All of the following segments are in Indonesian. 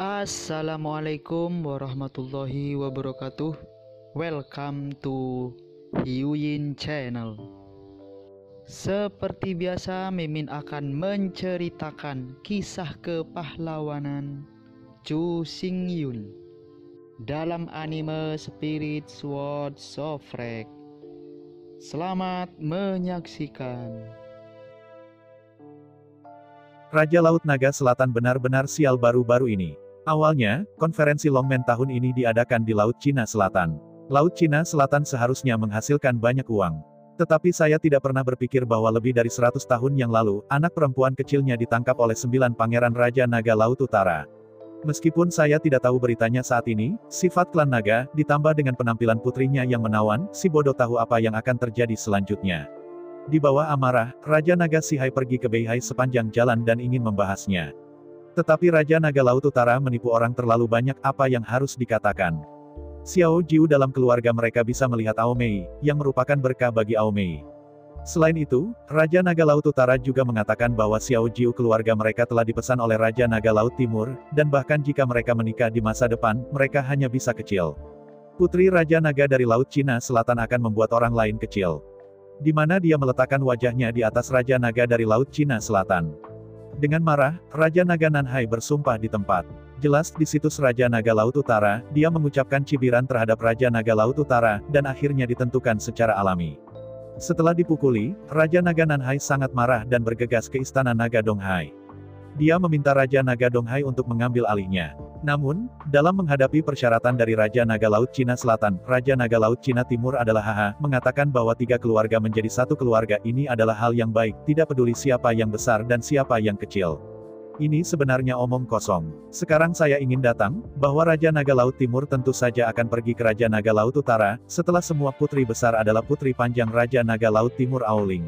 Assalamualaikum warahmatullahi wabarakatuh. Welcome to Hyuyin Channel. Seperti biasa, Mimin akan menceritakan kisah kepahlawanan Chu Xingyun dalam anime Spirit Sword Sofrek. Selamat menyaksikan. Raja Laut Naga Selatan benar-benar sial baru-baru ini. Awalnya, konferensi Longmen tahun ini diadakan di Laut Cina Selatan. Laut Cina Selatan seharusnya menghasilkan banyak uang. Tetapi saya tidak pernah berpikir bahwa lebih dari 100 tahun yang lalu, anak perempuan kecilnya ditangkap oleh 9 pangeran Raja Naga Laut Utara. Meskipun saya tidak tahu beritanya saat ini, sifat klan naga, ditambah dengan penampilan putrinya yang menawan, si bodoh tahu apa yang akan terjadi selanjutnya. Di bawah amarah, Raja Naga Sihai pergi ke Beihai sepanjang jalan dan ingin membahasnya. Tetapi Raja Naga Laut Utara menipu orang terlalu banyak, apa yang harus dikatakan. Xiao Jiu dalam keluarga mereka bisa melihat Aomei, yang merupakan berkah bagi Aomei. Selain itu, Raja Naga Laut Utara juga mengatakan bahwa Xiao Jiu keluarga mereka telah dipesan oleh Raja Naga Laut Timur, dan bahkan jika mereka menikah di masa depan, mereka hanya bisa kecil. Putri Raja Naga dari Laut Cina Selatan akan membuat orang lain kecil. Di mana dia meletakkan wajahnya di atas Raja Naga dari Laut Cina Selatan. Dengan marah, Raja Naga Nanhai bersumpah di tempat. Jelas di situs Raja Naga Laut Utara, dia mengucapkan cibiran terhadap Raja Naga Laut Utara, dan akhirnya ditentukan secara alami. Setelah dipukuli, Raja Naga Nanhai sangat marah dan bergegas ke Istana Naga Donghai. Dia meminta Raja Naga Donghai untuk mengambil alihnya. Namun, dalam menghadapi persyaratan dari Raja Naga Laut Cina Selatan, Raja Naga Laut Cina Timur adalah haha, mengatakan bahwa 3 keluarga menjadi satu keluarga ini adalah hal yang baik, tidak peduli siapa yang besar dan siapa yang kecil. Ini sebenarnya omong kosong. Sekarang saya ingin datang, bahwa Raja Naga Laut Timur tentu saja akan pergi ke Raja Naga Laut Utara, setelah semua putri besar adalah putri panjang Raja Naga Laut Timur Aoling.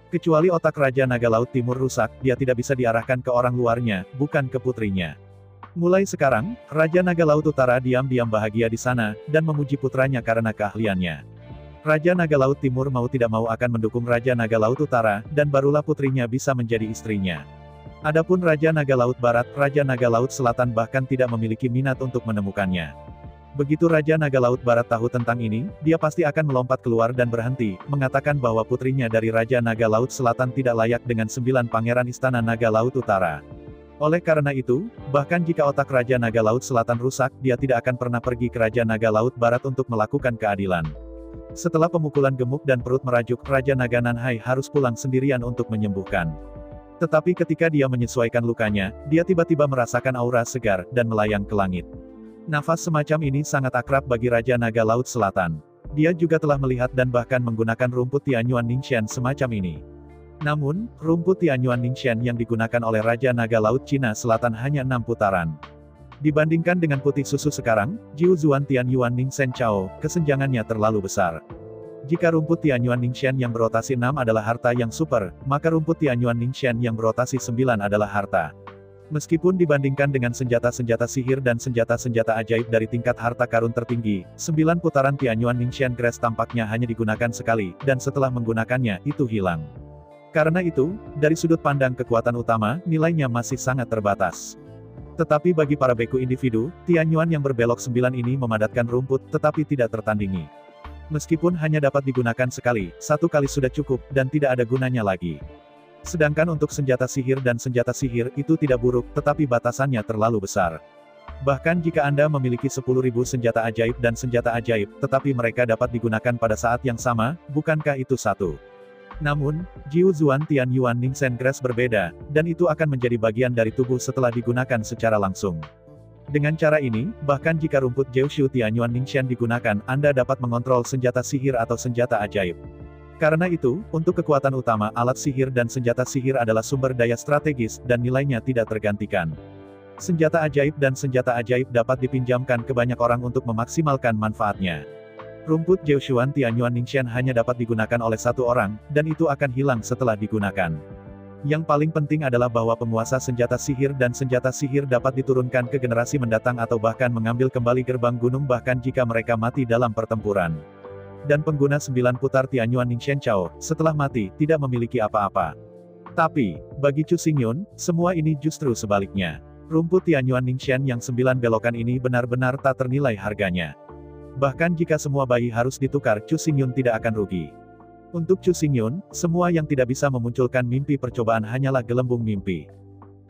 Kecuali otak Raja Naga Laut Timur rusak, dia tidak bisa diarahkan ke orang luarnya, bukan ke putrinya. Mulai sekarang, Raja Naga Laut Utara diam-diam bahagia di sana, dan memuji putranya karena keahliannya. Raja Naga Laut Timur mau tidak mau akan mendukung Raja Naga Laut Utara, dan barulah putrinya bisa menjadi istrinya. Adapun Raja Naga Laut Barat, Raja Naga Laut Selatan bahkan tidak memiliki minat untuk menemukannya. Begitu Raja Naga Laut Barat tahu tentang ini, dia pasti akan melompat keluar dan berhenti, mengatakan bahwa putrinya dari Raja Naga Laut Selatan tidak layak dengan 9 pangeran Istana Naga Laut Utara. Oleh karena itu, bahkan jika otak Raja Naga Laut Selatan rusak, dia tidak akan pernah pergi ke Raja Naga Laut Barat untuk melakukan keadilan. Setelah pemukulan gemuk dan perut merajuk, Raja Naga Nanhai harus pulang sendirian untuk menyembuhkan. Tetapi ketika dia menyesuaikan lukanya, dia tiba-tiba merasakan aura segar, dan melayang ke langit. Nafas semacam ini sangat akrab bagi Raja Naga Laut Selatan. Dia juga telah melihat dan bahkan menggunakan rumput Tianyuan Ningxian semacam ini. Namun, rumput Tianyuan Ningxian yang digunakan oleh Raja Naga Laut Cina Selatan hanya 6 putaran. Dibandingkan dengan putih susu sekarang, Jiu Zuan Tianyuan Ningxian Chao, kesenjangannya terlalu besar. Jika rumput Tianyuan Ningxian yang berotasi 6 adalah harta yang super, maka rumput Tianyuan Ningxian yang berotasi 9 adalah harta. Meskipun dibandingkan dengan senjata-senjata sihir dan senjata-senjata ajaib dari tingkat harta karun tertinggi, 9 putaran Tianyuan Ningxian Grace tampaknya hanya digunakan sekali, dan setelah menggunakannya, itu hilang. Karena itu, dari sudut pandang kekuatan utama, nilainya masih sangat terbatas. Tetapi bagi para beku individu, Tianyuan yang berbelok 9 ini memadatkan rumput, tetapi tidak tertandingi. Meskipun hanya dapat digunakan sekali, 1 kali sudah cukup, dan tidak ada gunanya lagi. Sedangkan untuk senjata sihir dan senjata sihir, itu tidak buruk, tetapi batasannya terlalu besar. Bahkan jika Anda memiliki 10.000 senjata ajaib dan senjata ajaib, tetapi mereka dapat digunakan pada saat yang sama, bukankah itu satu? Namun, Jiu Zuan Tianyuan Ningxian Grace berbeda, dan itu akan menjadi bagian dari tubuh setelah digunakan secara langsung. Dengan cara ini, bahkan jika rumput Jiu Tianyuan Ningxian digunakan, Anda dapat mengontrol senjata sihir atau senjata ajaib. Karena itu, untuk kekuatan utama, alat sihir dan senjata sihir adalah sumber daya strategis, dan nilainya tidak tergantikan. Senjata ajaib dan senjata ajaib dapat dipinjamkan ke banyak orang untuk memaksimalkan manfaatnya. Rumput Jiu Tianyuan Ningxian hanya dapat digunakan oleh 1 orang, dan itu akan hilang setelah digunakan. Yang paling penting adalah bahwa penguasa senjata sihir dan senjata sihir dapat diturunkan ke generasi mendatang atau bahkan mengambil kembali gerbang gunung bahkan jika mereka mati dalam pertempuran. Dan pengguna 9 putar Tianyuan Ningxian Chao, setelah mati, tidak memiliki apa-apa. Tapi, bagi Chu Xingyun, semua ini justru sebaliknya. Rumput Tianyuan Ningxian yang 9 belokan ini benar-benar tak ternilai harganya. Bahkan jika semua bayi harus ditukar, Chu Xingyun tidak akan rugi. Untuk Chu Xingyun, semua yang tidak bisa memunculkan mimpi percobaan hanyalah gelembung mimpi.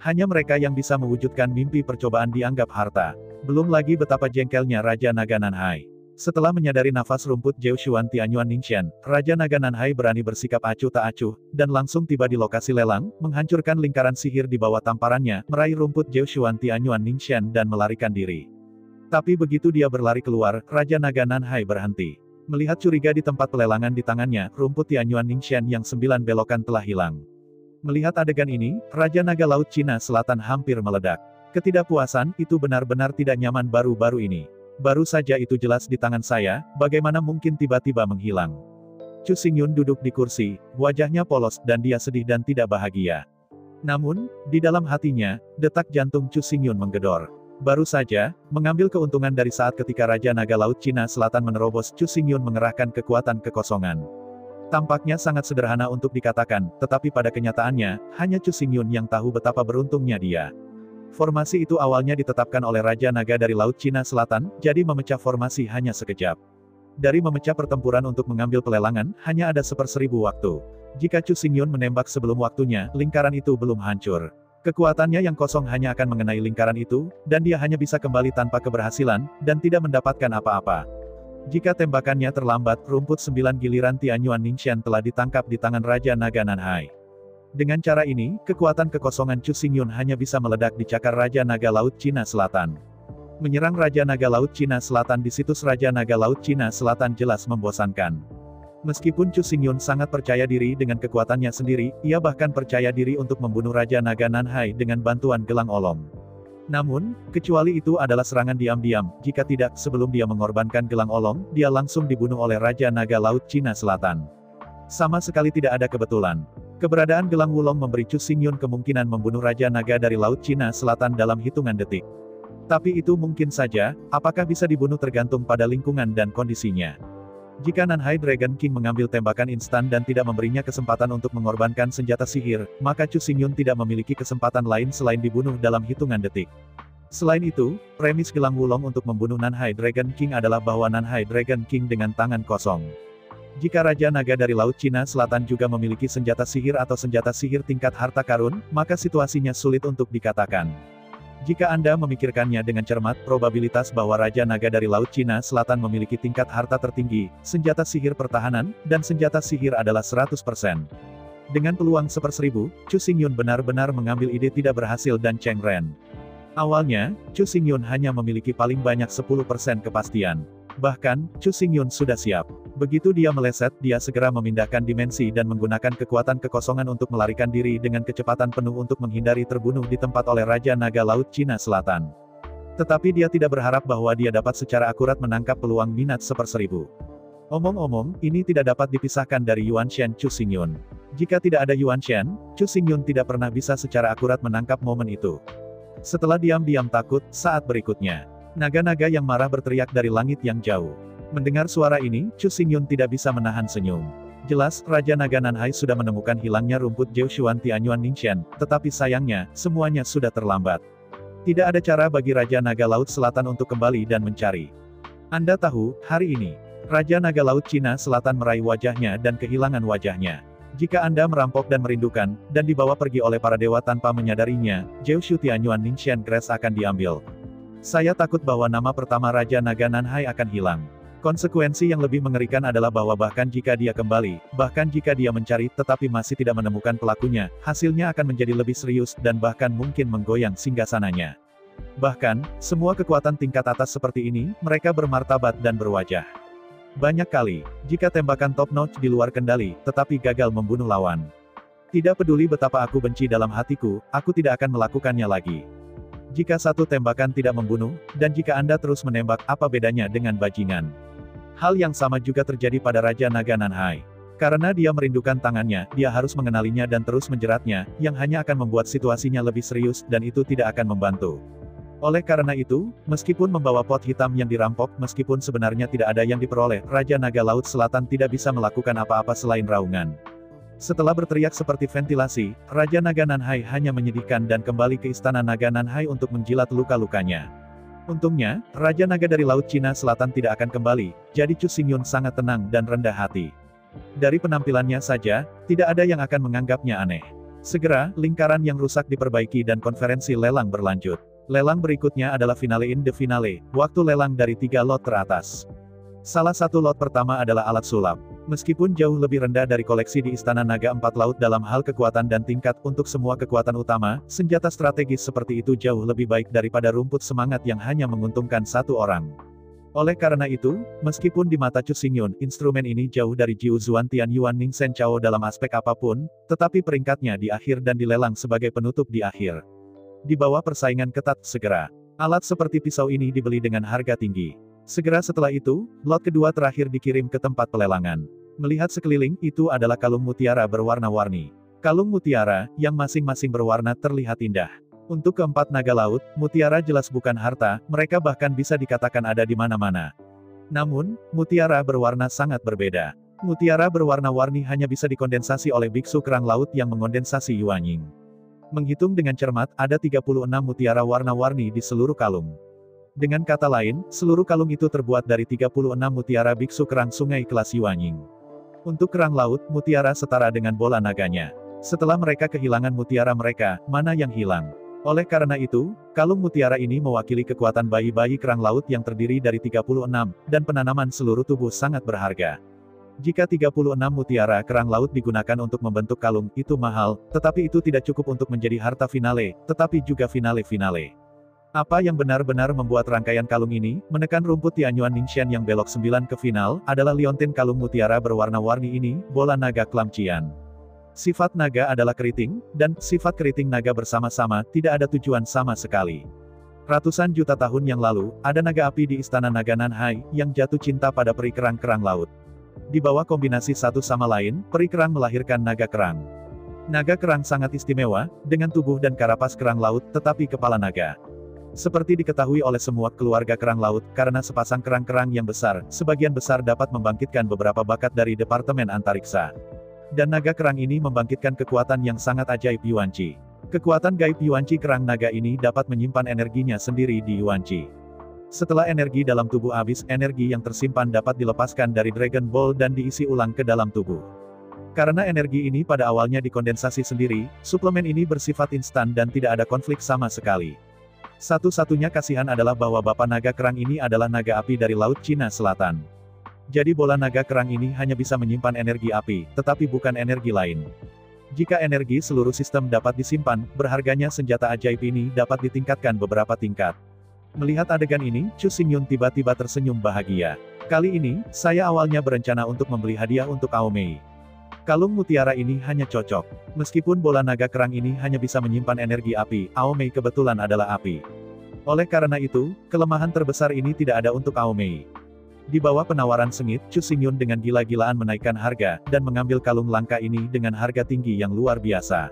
Hanya mereka yang bisa mewujudkan mimpi percobaan dianggap harta. Belum lagi betapa jengkelnya Raja Naga Nanhai. Setelah menyadari nafas rumput Jeushuan Tianyuan Ningxian, Raja Naga Nanhai berani bersikap acuh tak acuh, dan langsung tiba di lokasi lelang, menghancurkan lingkaran sihir di bawah tamparannya, meraih rumput Jeushuan Tianyuan Ningxian dan melarikan diri. Tapi begitu dia berlari keluar, Raja Naga Nanhai berhenti. Melihat curiga di tempat pelelangan di tangannya, rumput Tianyuan Ningxian yang 9 belokan telah hilang. Melihat adegan ini, Raja Naga Laut Cina Selatan hampir meledak. Ketidakpuasan itu benar-benar tidak nyaman baru-baru ini. Baru saja itu jelas di tangan saya, bagaimana mungkin tiba-tiba menghilang. Chu Xingyun duduk di kursi, wajahnya polos dan dia sedih dan tidak bahagia. Namun, di dalam hatinya, detak jantung Chu Xingyun menggedor. Baru saja, mengambil keuntungan dari saat ketika Raja Naga Laut Cina Selatan menerobos, Chu Xingyun mengerahkan kekuatan kekosongan. Tampaknya sangat sederhana untuk dikatakan, tetapi pada kenyataannya, hanya Chu Xingyun yang tahu betapa beruntungnya dia. Formasi itu awalnya ditetapkan oleh Raja Naga dari Laut Cina Selatan, jadi memecah formasi hanya sekejap. Dari memecah pertempuran untuk mengambil pelelangan, hanya ada 1/1000 waktu. Jika Chu Xingyun menembak sebelum waktunya, lingkaran itu belum hancur. Kekuatannya yang kosong hanya akan mengenai lingkaran itu, dan dia hanya bisa kembali tanpa keberhasilan, dan tidak mendapatkan apa-apa. Jika tembakannya terlambat, rumput 9 giliran Tianyuan Ningxian telah ditangkap di tangan Raja Naga Nanhai. Dengan cara ini, kekuatan kekosongan Chu Xingyun hanya bisa meledak di cakar Raja Naga Laut Cina Selatan. Menyerang Raja Naga Laut Cina Selatan di situs Raja Naga Laut Cina Selatan jelas membosankan. Meskipun Chu Xingyun sangat percaya diri dengan kekuatannya sendiri, ia bahkan percaya diri untuk membunuh Raja Naga Nanhai dengan bantuan gelang olong. Namun, kecuali itu adalah serangan diam-diam, jika tidak, sebelum dia mengorbankan gelang olong, dia langsung dibunuh oleh Raja Naga Laut Cina Selatan. Sama sekali tidak ada kebetulan. Keberadaan gelang wulong memberi Chu Xingyun kemungkinan membunuh Raja Naga dari Laut Cina Selatan dalam hitungan detik. Tapi itu mungkin saja, apakah bisa dibunuh tergantung pada lingkungan dan kondisinya. Jika Nanhai Dragon King mengambil tembakan instan dan tidak memberinya kesempatan untuk mengorbankan senjata sihir, maka Chu Xingyun tidak memiliki kesempatan lain selain dibunuh dalam hitungan detik. Selain itu, premis gelang wulong untuk membunuh Nanhai Dragon King adalah bahwa Nanhai Dragon King dengan tangan kosong. Jika Raja Naga dari Laut Cina Selatan juga memiliki senjata sihir atau senjata sihir tingkat harta karun, maka situasinya sulit untuk dikatakan. Jika Anda memikirkannya dengan cermat, probabilitas bahwa Raja Naga dari Laut Cina Selatan memiliki tingkat harta tertinggi, senjata sihir pertahanan, dan senjata sihir adalah 100%. Dengan peluang 1/1000, Chu Xingyun benar-benar mengambil ide tidak berhasil dan Cheng Ren. Awalnya, Chu Xingyun hanya memiliki paling banyak 10% kepastian. Bahkan, Chu Xingyun sudah siap. Begitu dia meleset, dia segera memindahkan dimensi dan menggunakan kekuatan kekosongan untuk melarikan diri dengan kecepatan penuh untuk menghindari terbunuh di tempat oleh Raja Naga Laut Cina Selatan. Tetapi dia tidak berharap bahwa dia dapat secara akurat menangkap peluang minat 1/1000. Omong-omong, ini tidak dapat dipisahkan dari Yuan Shen Chu Xingyun. Jika tidak ada Yuan Shen, Chu Xingyun tidak pernah bisa secara akurat menangkap momen itu. Setelah diam-diam takut, saat berikutnya, naga-naga yang marah berteriak dari langit yang jauh. Mendengar suara ini, Chu Xingyun tidak bisa menahan senyum. Jelas, Raja Naga Nanhai sudah menemukan hilangnya rumput Jeushuan Tianyuan Ningxian, tetapi sayangnya, semuanya sudah terlambat. Tidak ada cara bagi Raja Naga Laut Selatan untuk kembali dan mencari. Anda tahu, hari ini, Raja Naga Laut Cina Selatan meraih wajahnya dan kehilangan wajahnya. Jika Anda merampok dan merindukan, dan dibawa pergi oleh para dewa tanpa menyadarinya, Jeushu Tianyuan Ningxian Grace akan diambil. Saya takut bahwa nama pertama Raja Naga Nanhai akan hilang. Konsekuensi yang lebih mengerikan adalah bahwa bahkan jika dia kembali, bahkan jika dia mencari tetapi masih tidak menemukan pelakunya, hasilnya akan menjadi lebih serius dan bahkan mungkin menggoyang singgasananya. Bahkan, semua kekuatan tingkat atas seperti ini, mereka bermartabat dan berwajah. Banyak kali, jika tembakan top notch di luar kendali, tetapi gagal membunuh lawan. Tidak peduli betapa aku benci dalam hatiku, aku tidak akan melakukannya lagi. Jika satu tembakan tidak membunuh, dan jika Anda terus menembak, apa bedanya dengan bajingan? Hal yang sama juga terjadi pada Raja Naga Nanhai. Karena dia merindukan tangannya, dia harus mengenalinya dan terus menjeratnya, yang hanya akan membuat situasinya lebih serius, dan itu tidak akan membantu. Oleh karena itu, meskipun membawa pot hitam yang dirampok, meskipun sebenarnya tidak ada yang diperoleh, Raja Naga Laut Selatan tidak bisa melakukan apa-apa selain raungan. Setelah berteriak seperti ventilasi, Raja Naga Nanhai hanya menyedihkan dan kembali ke istana Naga Nanhai untuk menjilat luka-lukanya. Untungnya, Raja Naga dari Laut Cina Selatan tidak akan kembali, jadi Chu Xingyun sangat tenang dan rendah hati. Dari penampilannya saja, tidak ada yang akan menganggapnya aneh. Segera, lingkaran yang rusak diperbaiki dan konferensi lelang berlanjut. Lelang berikutnya adalah finale in the finale, waktu lelang dari 3 lot teratas. Salah satu lot pertama adalah alat sulap. Meskipun jauh lebih rendah dari koleksi di Istana Naga Empat Laut dalam hal kekuatan dan tingkat untuk semua kekuatan utama, senjata strategis seperti itu jauh lebih baik daripada rumput semangat yang hanya menguntungkan satu orang. Oleh karena itu, meskipun di mata Chu Xingyun, instrumen ini jauh dari Jiu Zuan Tian Yuan Ning Shen Chao dalam aspek apapun, tetapi peringkatnya di akhir dan dilelang sebagai penutup di akhir. Di bawah persaingan ketat, segera. Alat seperti pisau ini dibeli dengan harga tinggi. Segera setelah itu, lot kedua terakhir dikirim ke tempat pelelangan. Melihat sekeliling, itu adalah kalung mutiara berwarna-warni. Kalung mutiara, yang masing-masing berwarna terlihat indah. Untuk keempat naga laut, mutiara jelas bukan harta, mereka bahkan bisa dikatakan ada di mana-mana. Namun, mutiara berwarna sangat berbeda. Mutiara berwarna-warni hanya bisa dikondensasi oleh biksu kerang laut yang mengondensasi Yuanying. Menghitung dengan cermat, ada 36 mutiara warna-warni di seluruh kalung. Dengan kata lain, seluruh kalung itu terbuat dari 36 mutiara biksu kerang sungai kelas Yuanying. Untuk kerang laut, mutiara setara dengan bola naganya. Setelah mereka kehilangan mutiara mereka, mana yang hilang? Oleh karena itu, kalung mutiara ini mewakili kekuatan bayi-bayi kerang laut yang terdiri dari 36, dan penanaman seluruh tubuh sangat berharga. Jika 36 mutiara kerang laut digunakan untuk membentuk kalung, itu mahal, tetapi itu tidak cukup untuk menjadi harta finale, tetapi juga finale-finale. Apa yang benar-benar membuat rangkaian kalung ini, menekan rumput Tianyuan Ningxian yang belok 9 ke final, adalah liontin kalung mutiara berwarna-warni ini, bola naga Klamcian. Sifat naga adalah keriting, dan sifat keriting naga bersama-sama, tidak ada tujuan sama sekali. Ratusan juta tahun yang lalu, ada naga api di Istana Naga Nanhai, yang jatuh cinta pada peri kerang-kerang laut. Di bawah kombinasi satu sama lain, peri kerang melahirkan naga kerang. Naga kerang sangat istimewa, dengan tubuh dan karapas kerang laut, tetapi kepala naga. Seperti diketahui oleh semua keluarga kerang laut, karena sepasang kerang-kerang yang besar, sebagian besar dapat membangkitkan beberapa bakat dari Departemen Antariksa. Dan naga kerang ini membangkitkan kekuatan yang sangat ajaib Yuanqi. Kekuatan gaib Yuanqi kerang naga ini dapat menyimpan energinya sendiri di Yuanqi. Setelah energi dalam tubuh habis, energi yang tersimpan dapat dilepaskan dari Dragon Ball dan diisi ulang ke dalam tubuh. Karena energi ini pada awalnya dikondensasi sendiri, suplemen ini bersifat instan dan tidak ada konflik sama sekali. Satu-satunya kasihan adalah bahwa Bapak Naga Kerang ini adalah naga api dari Laut Cina Selatan. Jadi bola naga kerang ini hanya bisa menyimpan energi api, tetapi bukan energi lain. Jika energi seluruh sistem dapat disimpan, berharganya senjata ajaib ini dapat ditingkatkan beberapa tingkat. Melihat adegan ini, Chu Xingyun tiba-tiba tersenyum bahagia. Kali ini, saya awalnya berencana untuk membeli hadiah untuk Aomei. Kalung mutiara ini hanya cocok. Meskipun bola naga kerang ini hanya bisa menyimpan energi api, Aomei kebetulan adalah api. Oleh karena itu, kelemahan terbesar ini tidak ada untuk Aomei. Di bawah penawaran sengit, Chu Xingyun dengan gila-gilaan menaikkan harga, dan mengambil kalung langka ini dengan harga tinggi yang luar biasa.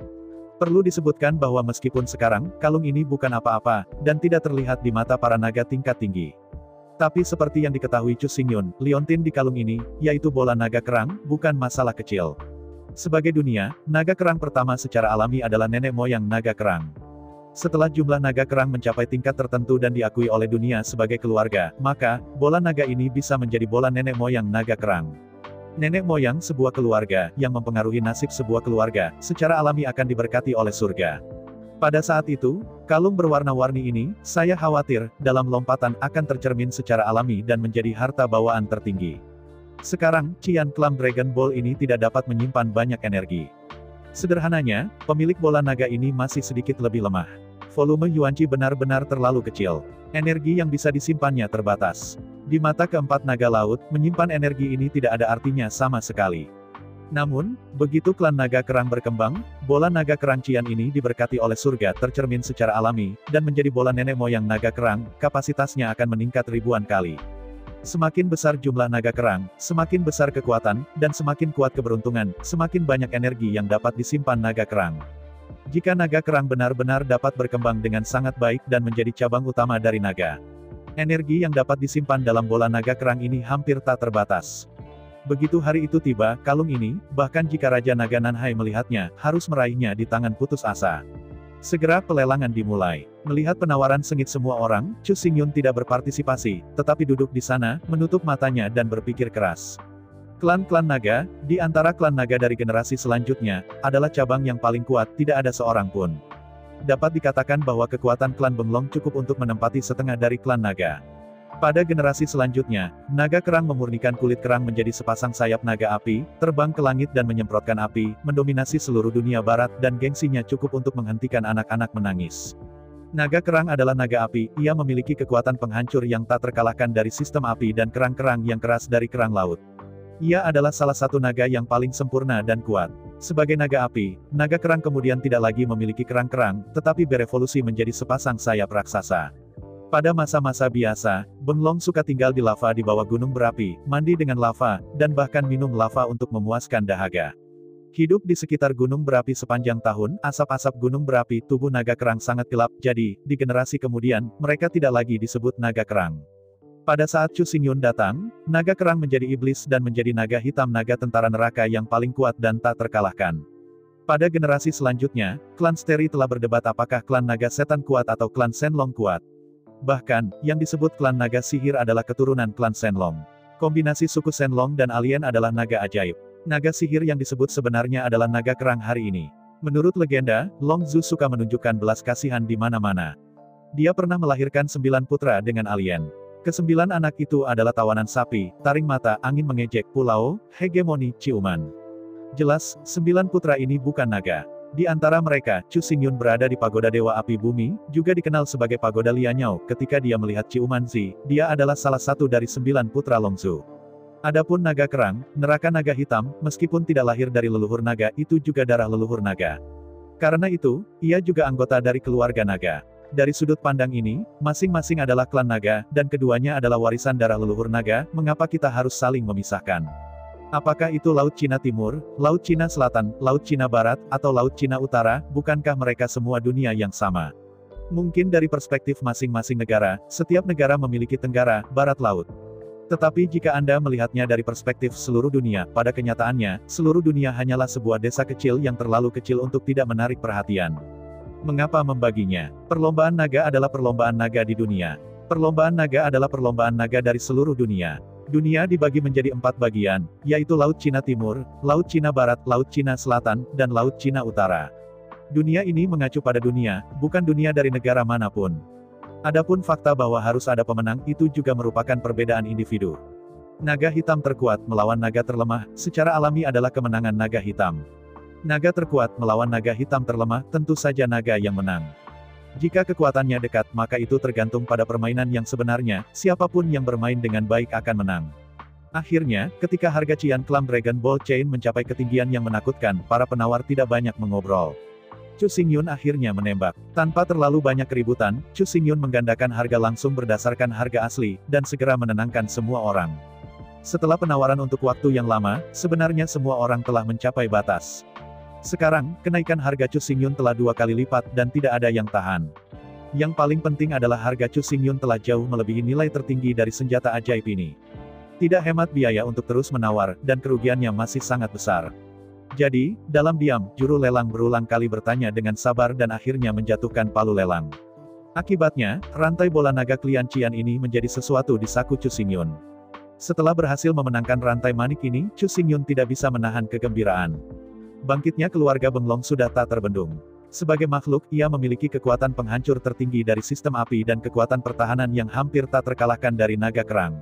Perlu disebutkan bahwa meskipun sekarang, kalung ini bukan apa-apa, dan tidak terlihat di mata para naga tingkat tinggi. Tapi seperti yang diketahui Chu Xingyun, liontin di kalung ini, yaitu bola naga kerang, bukan masalah kecil. Sebagai dunia, naga kerang pertama secara alami adalah nenek moyang naga kerang. Setelah jumlah naga kerang mencapai tingkat tertentu dan diakui oleh dunia sebagai keluarga, maka, bola naga ini bisa menjadi bola nenek moyang naga kerang. Nenek moyang sebuah keluarga, yang mempengaruhi nasib sebuah keluarga, secara alami akan diberkati oleh surga. Pada saat itu, kalung berwarna-warni ini, saya khawatir, dalam lompatan akan tercermin secara alami dan menjadi harta bawaan tertinggi. Sekarang, Qian Clam Dragon Ball ini tidak dapat menyimpan banyak energi. Sederhananya, pemilik bola naga ini masih sedikit lebih lemah. Volume Yuanqi benar-benar terlalu kecil. Energi yang bisa disimpannya terbatas. Di mata keempat naga laut, menyimpan energi ini tidak ada artinya sama sekali. Namun, begitu klan naga kerang berkembang, bola naga kerang Qian ini diberkati oleh surga tercermin secara alami, dan menjadi bola nenek moyang naga kerang, kapasitasnya akan meningkat ribuan kali. Semakin besar jumlah naga kerang, semakin besar kekuatan, dan semakin kuat keberuntungan, semakin banyak energi yang dapat disimpan naga kerang. Jika naga kerang benar-benar dapat berkembang dengan sangat baik dan menjadi cabang utama dari naga, energi yang dapat disimpan dalam bola naga kerang ini hampir tak terbatas. Begitu hari itu tiba, kalung ini, bahkan jika Raja Naga Nanhai melihatnya, harus meraihnya di tangan putus asa. Segera pelelangan dimulai. Melihat penawaran sengit semua orang, Chu Xingyun tidak berpartisipasi, tetapi duduk di sana, menutup matanya dan berpikir keras. Klan-klan naga, di antara klan naga dari generasi selanjutnya, adalah cabang yang paling kuat, tidak ada seorang pun. Dapat dikatakan bahwa kekuatan klan Benglong cukup untuk menempati setengah dari klan naga. Pada generasi selanjutnya, naga kerang memurnikan kulit kerang menjadi sepasang sayap naga api, terbang ke langit dan menyemprotkan api, mendominasi seluruh dunia barat dan gengsinya cukup untuk menghentikan anak-anak menangis. Naga kerang adalah naga api, ia memiliki kekuatan penghancur yang tak terkalahkan dari sistem api dan kerang-kerang yang keras dari kerang laut. Ia adalah salah satu naga yang paling sempurna dan kuat. Sebagai naga api, naga kerang kemudian tidak lagi memiliki kerang-kerang, tetapi berevolusi menjadi sepasang sayap raksasa. Pada masa-masa biasa, Benglong suka tinggal di lava di bawah gunung berapi, mandi dengan lava, dan bahkan minum lava untuk memuaskan dahaga. Hidup di sekitar gunung berapi sepanjang tahun, asap-asap gunung berapi tubuh naga kerang sangat gelap, jadi, di generasi kemudian, mereka tidak lagi disebut naga kerang. Pada saat Chu Xingyun datang, naga kerang menjadi iblis dan menjadi naga hitam naga tentara neraka yang paling kuat dan tak terkalahkan. Pada generasi selanjutnya, klan Steri telah berdebat apakah klan naga setan kuat atau klan Shenlong kuat. Bahkan, yang disebut klan naga sihir adalah keturunan klan Shenlong. Kombinasi suku Shenlong dan alien adalah naga ajaib. Naga sihir yang disebut sebenarnya adalah naga kerang hari ini. Menurut legenda, Long Zhu suka menunjukkan belas kasihan di mana-mana. Dia pernah melahirkan 9 putra dengan alien. Kesembilan anak itu adalah tawanan sapi, taring mata, angin mengejek, pulau, hegemoni, ciuman. Jelas, 9 putra ini bukan naga. Di antara mereka, Chu Xingyun berada di pagoda Dewa Api Bumi, juga dikenal sebagai pagoda Lianyao. Ketika dia melihat Ciuman Zi, dia adalah salah satu dari 9 putra Longzhu. Adapun naga kerang, neraka naga hitam, meskipun tidak lahir dari leluhur naga, itu juga darah leluhur naga. Karena itu, ia juga anggota dari keluarga naga. Dari sudut pandang ini, masing-masing adalah klan naga, dan keduanya adalah warisan darah leluhur naga. Mengapa kita harus saling memisahkan? Apakah itu Laut Cina Timur, Laut Cina Selatan, Laut Cina Barat, atau Laut Cina Utara? Bukankah mereka semua dunia yang sama? Mungkin dari perspektif masing-masing negara, setiap negara memiliki tenggara, barat laut. Tetapi jika Anda melihatnya dari perspektif seluruh dunia, pada kenyataannya, seluruh dunia hanyalah sebuah desa kecil yang terlalu kecil untuk tidak menarik perhatian. Mengapa membaginya? Perlombaan naga adalah perlombaan naga di dunia. Perlombaan naga adalah perlombaan naga dari seluruh dunia. Dunia dibagi menjadi 4 bagian, yaitu Laut Cina Timur, Laut Cina Barat, Laut Cina Selatan, dan Laut Cina Utara. Dunia ini mengacu pada dunia, bukan dunia dari negara manapun. Adapun fakta bahwa harus ada pemenang itu juga merupakan perbedaan individu. Naga hitam terkuat melawan naga terlemah, secara alami adalah kemenangan naga hitam. Naga terkuat melawan naga hitam terlemah, tentu saja naga yang menang. Jika kekuatannya dekat, maka itu tergantung pada permainan yang sebenarnya, siapapun yang bermain dengan baik akan menang. Akhirnya, ketika harga Qian Clam Dragon Ball Chain mencapai ketinggian yang menakutkan, para penawar tidak banyak mengobrol. Chu Xingyun akhirnya menembak. Tanpa terlalu banyak keributan, Chu Xingyun menggandakan harga langsung berdasarkan harga asli, dan segera menenangkan semua orang. Setelah penawaran untuk waktu yang lama, sebenarnya semua orang telah mencapai batas. Sekarang, kenaikan harga Chu Xingyun telah 2 kali lipat dan tidak ada yang tahan. Yang paling penting adalah harga Chu Xingyun telah jauh melebihi nilai tertinggi dari senjata ajaib ini. Tidak hemat biaya untuk terus menawar, dan kerugiannya masih sangat besar. Jadi, dalam diam, juru lelang berulang kali bertanya dengan sabar dan akhirnya menjatuhkan palu lelang. Akibatnya, rantai bola naga Klian Qian ini menjadi sesuatu di saku Chu Xingyun. Setelah berhasil memenangkan rantai manik ini, Chu Xingyun tidak bisa menahan kegembiraan. Bangkitnya keluarga Benglong sudah tak terbendung. Sebagai makhluk, ia memiliki kekuatan penghancur tertinggi dari sistem api dan kekuatan pertahanan yang hampir tak terkalahkan dari naga kerang.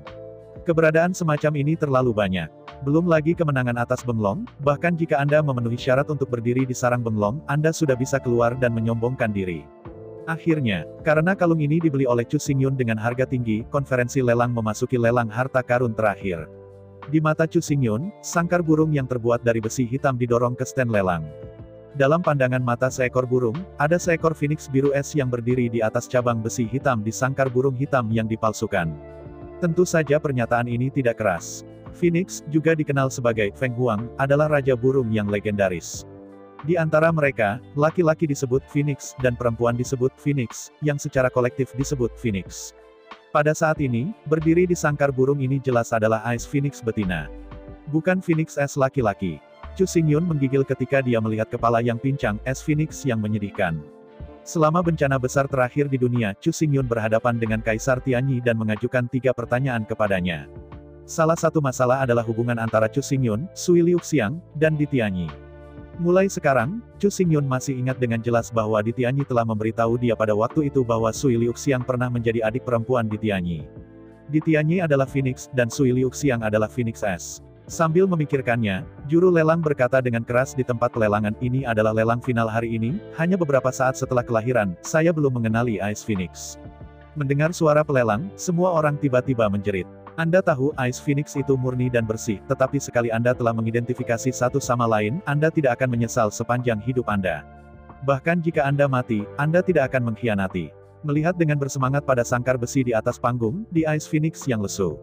Keberadaan semacam ini terlalu banyak. Belum lagi kemenangan atas Benglong, bahkan jika Anda memenuhi syarat untuk berdiri di sarang Benglong, Anda sudah bisa keluar dan menyombongkan diri. Akhirnya, karena kalung ini dibeli oleh Chu Xingyun dengan harga tinggi, konferensi lelang memasuki lelang harta karun terakhir. Di mata Chu Xingyun, sangkar burung yang terbuat dari besi hitam didorong ke stand lelang. Dalam pandangan mata seekor burung, ada seekor phoenix biru es yang berdiri di atas cabang besi hitam di sangkar burung hitam yang dipalsukan. Tentu saja pernyataan ini tidak keras. Phoenix, juga dikenal sebagai Feng Huang, adalah raja burung yang legendaris. Di antara mereka, laki-laki disebut Phoenix dan perempuan disebut Phoenix, yang secara kolektif disebut Phoenix. Pada saat ini, berdiri di sangkar burung ini jelas adalah Ice Phoenix betina. Bukan Phoenix S laki-laki. Chu Xingyun menggigil ketika dia melihat kepala yang pincang, S Phoenix yang menyedihkan. Selama bencana besar terakhir di dunia, Chu Xingyun berhadapan dengan Kaisar Tianyi dan mengajukan 3 pertanyaan kepadanya. Salah satu masalah adalah hubungan antara Chu Xingyun, Sui Liuxiang, dan Di Tianyi. Mulai sekarang, Chu Xingyun masih ingat dengan jelas bahwa Di Tianyi telah memberitahu dia pada waktu itu bahwa Sui Liuxiang pernah menjadi adik perempuan Di Tianyi. Di Tianyi adalah Phoenix, dan Sui Liuxiang adalah Phoenix S. Sambil memikirkannya, juru lelang berkata dengan keras di tempat pelelangan, ini adalah lelang final hari ini, hanya beberapa saat setelah kelahiran, saya belum mengenali Ice Phoenix. Mendengar suara pelelang, semua orang tiba-tiba menjerit. Anda tahu Ice Phoenix itu murni dan bersih, tetapi sekali Anda telah mengidentifikasi satu sama lain, Anda tidak akan menyesal sepanjang hidup Anda. Bahkan jika Anda mati, Anda tidak akan mengkhianati. Melihat dengan bersemangat pada sangkar besi di atas panggung, di Ice Phoenix yang lesu.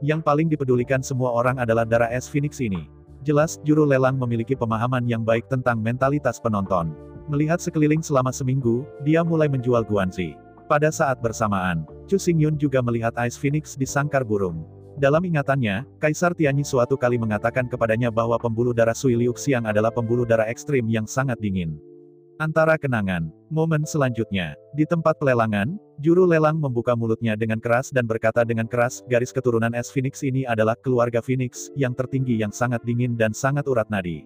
Yang paling dipedulikan semua orang adalah darah es Phoenix ini. Jelas, juru lelang memiliki pemahaman yang baik tentang mentalitas penonton. Melihat sekeliling selama seminggu, dia mulai menjual guanzi. Pada saat bersamaan, Chu Xingyun juga melihat Ice Phoenix di sangkar burung. Dalam ingatannya, Kaisar Tianyi suatu kali mengatakan kepadanya bahwa pembuluh darah Sui Liuxiang adalah pembuluh darah ekstrim yang sangat dingin. Antara kenangan, momen selanjutnya, di tempat pelelangan, juru lelang membuka mulutnya dengan keras dan berkata dengan keras, garis keturunan S Phoenix ini adalah keluarga Phoenix, yang tertinggi yang sangat dingin dan sangat urat nadi.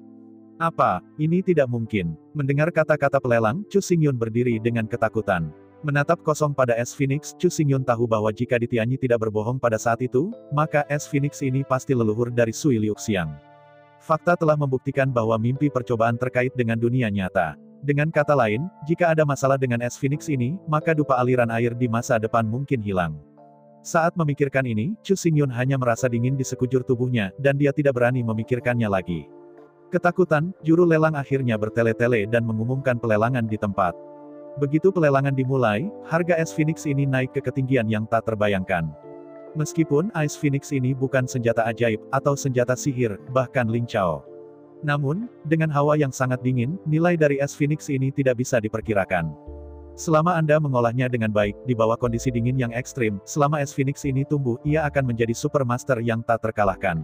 Apa? Ini tidak mungkin. Mendengar kata-kata pelelang, Chu Xingyun berdiri dengan ketakutan. Menatap kosong pada S Phoenix, Chu Xingyun tahu bahwa jika Di Tianyi tidak berbohong pada saat itu, maka S Phoenix ini pasti leluhur dari Sui Liuxiang. Fakta telah membuktikan bahwa mimpi percobaan terkait dengan dunia nyata. Dengan kata lain, jika ada masalah dengan es Phoenix ini, maka dupa aliran air di masa depan mungkin hilang. Saat memikirkan ini, Chu Xingyun hanya merasa dingin di sekujur tubuhnya, dan dia tidak berani memikirkannya lagi. Ketakutan, juru lelang akhirnya bertele-tele dan mengumumkan pelelangan di tempat. Begitu pelelangan dimulai, harga es Phoenix ini naik ke ketinggian yang tak terbayangkan. Meskipun Ice Phoenix ini bukan senjata ajaib, atau senjata sihir, bahkan Ling Chao. Namun, dengan hawa yang sangat dingin, nilai dari es Phoenix ini tidak bisa diperkirakan. Selama Anda mengolahnya dengan baik, di bawah kondisi dingin yang ekstrim, selama es Phoenix ini tumbuh, ia akan menjadi supermaster yang tak terkalahkan.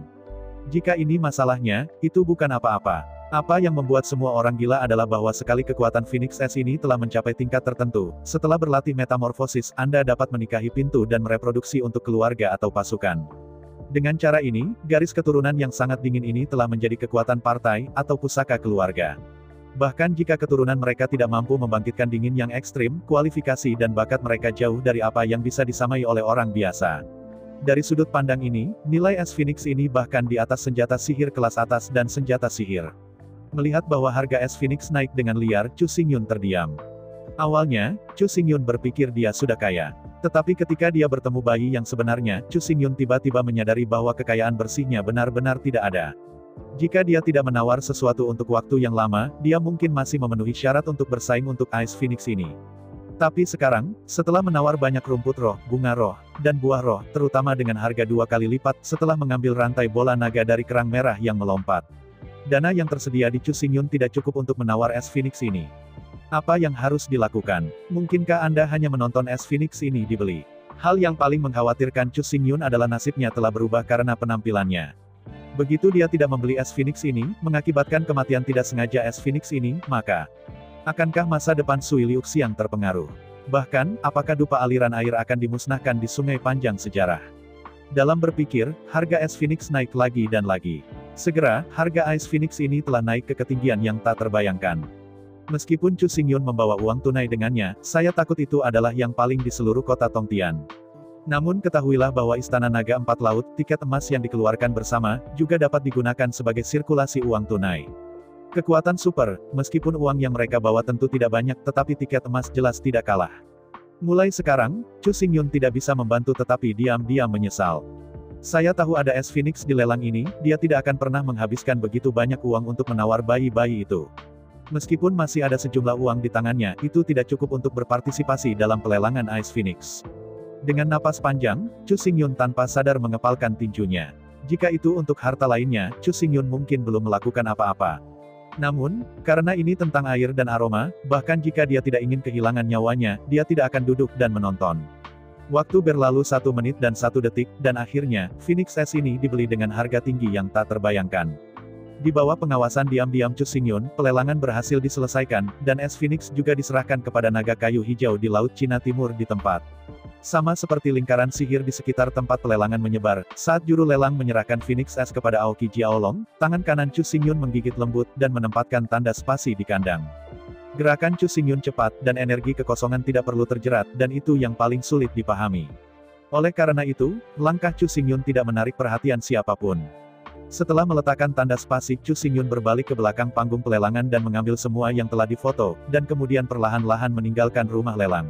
Jika ini masalahnya, itu bukan apa-apa. Apa yang membuat semua orang gila adalah bahwa sekali kekuatan Phoenix S ini telah mencapai tingkat tertentu, setelah berlatih metamorfosis, Anda dapat menikahi pintu dan mereproduksi untuk keluarga atau pasukan. Dengan cara ini, garis keturunan yang sangat dingin ini telah menjadi kekuatan partai, atau pusaka keluarga. Bahkan jika keturunan mereka tidak mampu membangkitkan dingin yang ekstrim, kualifikasi dan bakat mereka jauh dari apa yang bisa disamai oleh orang biasa. Dari sudut pandang ini, nilai es Phoenix ini bahkan di atas senjata sihir kelas atas dan senjata sihir. Melihat bahwa harga es Phoenix naik dengan liar, Chu Xingyun terdiam. Awalnya, Chu Xingyun berpikir dia sudah kaya. Tetapi ketika dia bertemu bayi yang sebenarnya, Chu Xingyun tiba-tiba menyadari bahwa kekayaan bersihnya benar-benar tidak ada. Jika dia tidak menawar sesuatu untuk waktu yang lama, dia mungkin masih memenuhi syarat untuk bersaing untuk Ice Phoenix ini. Tapi sekarang, setelah menawar banyak rumput roh, bunga roh, dan buah roh, terutama dengan harga 2 kali lipat, setelah mengambil rantai bola naga dari kerang merah yang melompat. Dana yang tersedia di Chu Xingyun tidak cukup untuk menawar es Phoenix ini. Apa yang harus dilakukan? Mungkinkah Anda hanya menonton es Phoenix ini dibeli? Hal yang paling mengkhawatirkan Chu Xingyun adalah nasibnya telah berubah karena penampilannya. Begitu dia tidak membeli es Phoenix ini, mengakibatkan kematian tidak sengaja es Phoenix ini, maka akankah masa depan Sui Liuxiang terpengaruh? Bahkan, apakah dupa aliran air akan dimusnahkan di sungai panjang sejarah? Dalam berpikir, harga es Phoenix naik lagi dan lagi. Segera, harga Ice Phoenix ini telah naik ke ketinggian yang tak terbayangkan. Meskipun Chu Xingyun membawa uang tunai dengannya, saya takut itu adalah yang paling di seluruh kota Tongtian. Namun ketahuilah bahwa Istana Naga Empat Laut, tiket emas yang dikeluarkan bersama, juga dapat digunakan sebagai sirkulasi uang tunai. Kekuatan super, meskipun uang yang mereka bawa tentu tidak banyak, tetapi tiket emas jelas tidak kalah. Mulai sekarang, Chu Xingyun tidak bisa membantu tetapi diam-diam menyesal. Saya tahu ada es Phoenix di lelang ini, dia tidak akan pernah menghabiskan begitu banyak uang untuk menawar bayi-bayi itu. Meskipun masih ada sejumlah uang di tangannya, itu tidak cukup untuk berpartisipasi dalam pelelangan Ice Phoenix. Dengan napas panjang, Chu Xingyun tanpa sadar mengepalkan tinjunya. Jika itu untuk harta lainnya, Chu Xingyun mungkin belum melakukan apa-apa. Namun, karena ini tentang air dan aroma, bahkan jika dia tidak ingin kehilangan nyawanya, dia tidak akan duduk dan menonton. Waktu berlalu 1 menit dan 1 detik, dan akhirnya, Phoenix S ini dibeli dengan harga tinggi yang tak terbayangkan. Di bawah pengawasan diam-diam Chu Xingyun, pelelangan berhasil diselesaikan, dan S Phoenix juga diserahkan kepada naga kayu hijau di Laut Cina Timur di tempat. Sama seperti lingkaran sihir di sekitar tempat pelelangan menyebar, saat juru lelang menyerahkan Phoenix S kepada Aoki Jiaolong, tangan kanan Chu Xingyun menggigit lembut dan menempatkan tanda spasi di kandang. Gerakan Chu Xingyun cepat, dan energi kekosongan tidak perlu terjerat, dan itu yang paling sulit dipahami. Oleh karena itu, langkah Chu Xingyun tidak menarik perhatian siapapun. Setelah meletakkan tanda spasi, Chu Xingyun berbalik ke belakang panggung pelelangan dan mengambil semua yang telah difoto, dan kemudian perlahan-lahan meninggalkan rumah lelang.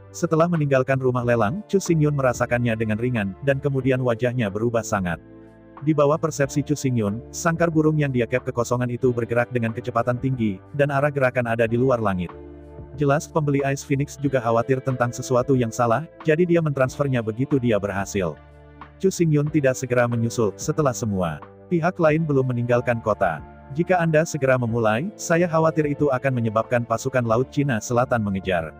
Setelah meninggalkan rumah lelang, Chu Xingyun merasakannya dengan ringan, dan kemudian wajahnya berubah sangat. Di bawah persepsi Chu Xingyun, sangkar burung yang diakep kekosongan itu bergerak dengan kecepatan tinggi, dan arah gerakan ada di luar langit. Jelas pembeli Ice Phoenix juga khawatir tentang sesuatu yang salah, jadi dia mentransfernya begitu dia berhasil. Chu Xingyun tidak segera menyusul, setelah semua pihak lain belum meninggalkan kota. Jika Anda segera memulai, saya khawatir itu akan menyebabkan pasukan Laut Cina Selatan mengejar.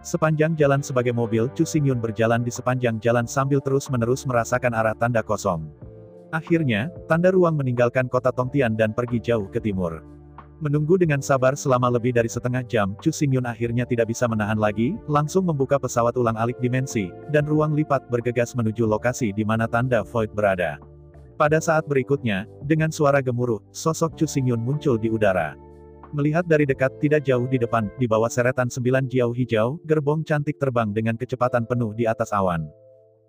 Sepanjang jalan sebagai mobil, Chu Xingyun berjalan di sepanjang jalan sambil terus-menerus merasakan arah tanda kosong. Akhirnya, tanda ruang meninggalkan kota Tongtian dan pergi jauh ke timur. Menunggu dengan sabar selama lebih dari setengah jam, Chu Xingyun akhirnya tidak bisa menahan lagi, langsung membuka pesawat ulang-alik dimensi, dan ruang lipat bergegas menuju lokasi di mana tanda Void berada. Pada saat berikutnya, dengan suara gemuruh, sosok Chu Xingyun muncul di udara. Melihat dari dekat, tidak jauh di depan, di bawah seretan 9 jiao hijau, gerbong cantik terbang dengan kecepatan penuh di atas awan.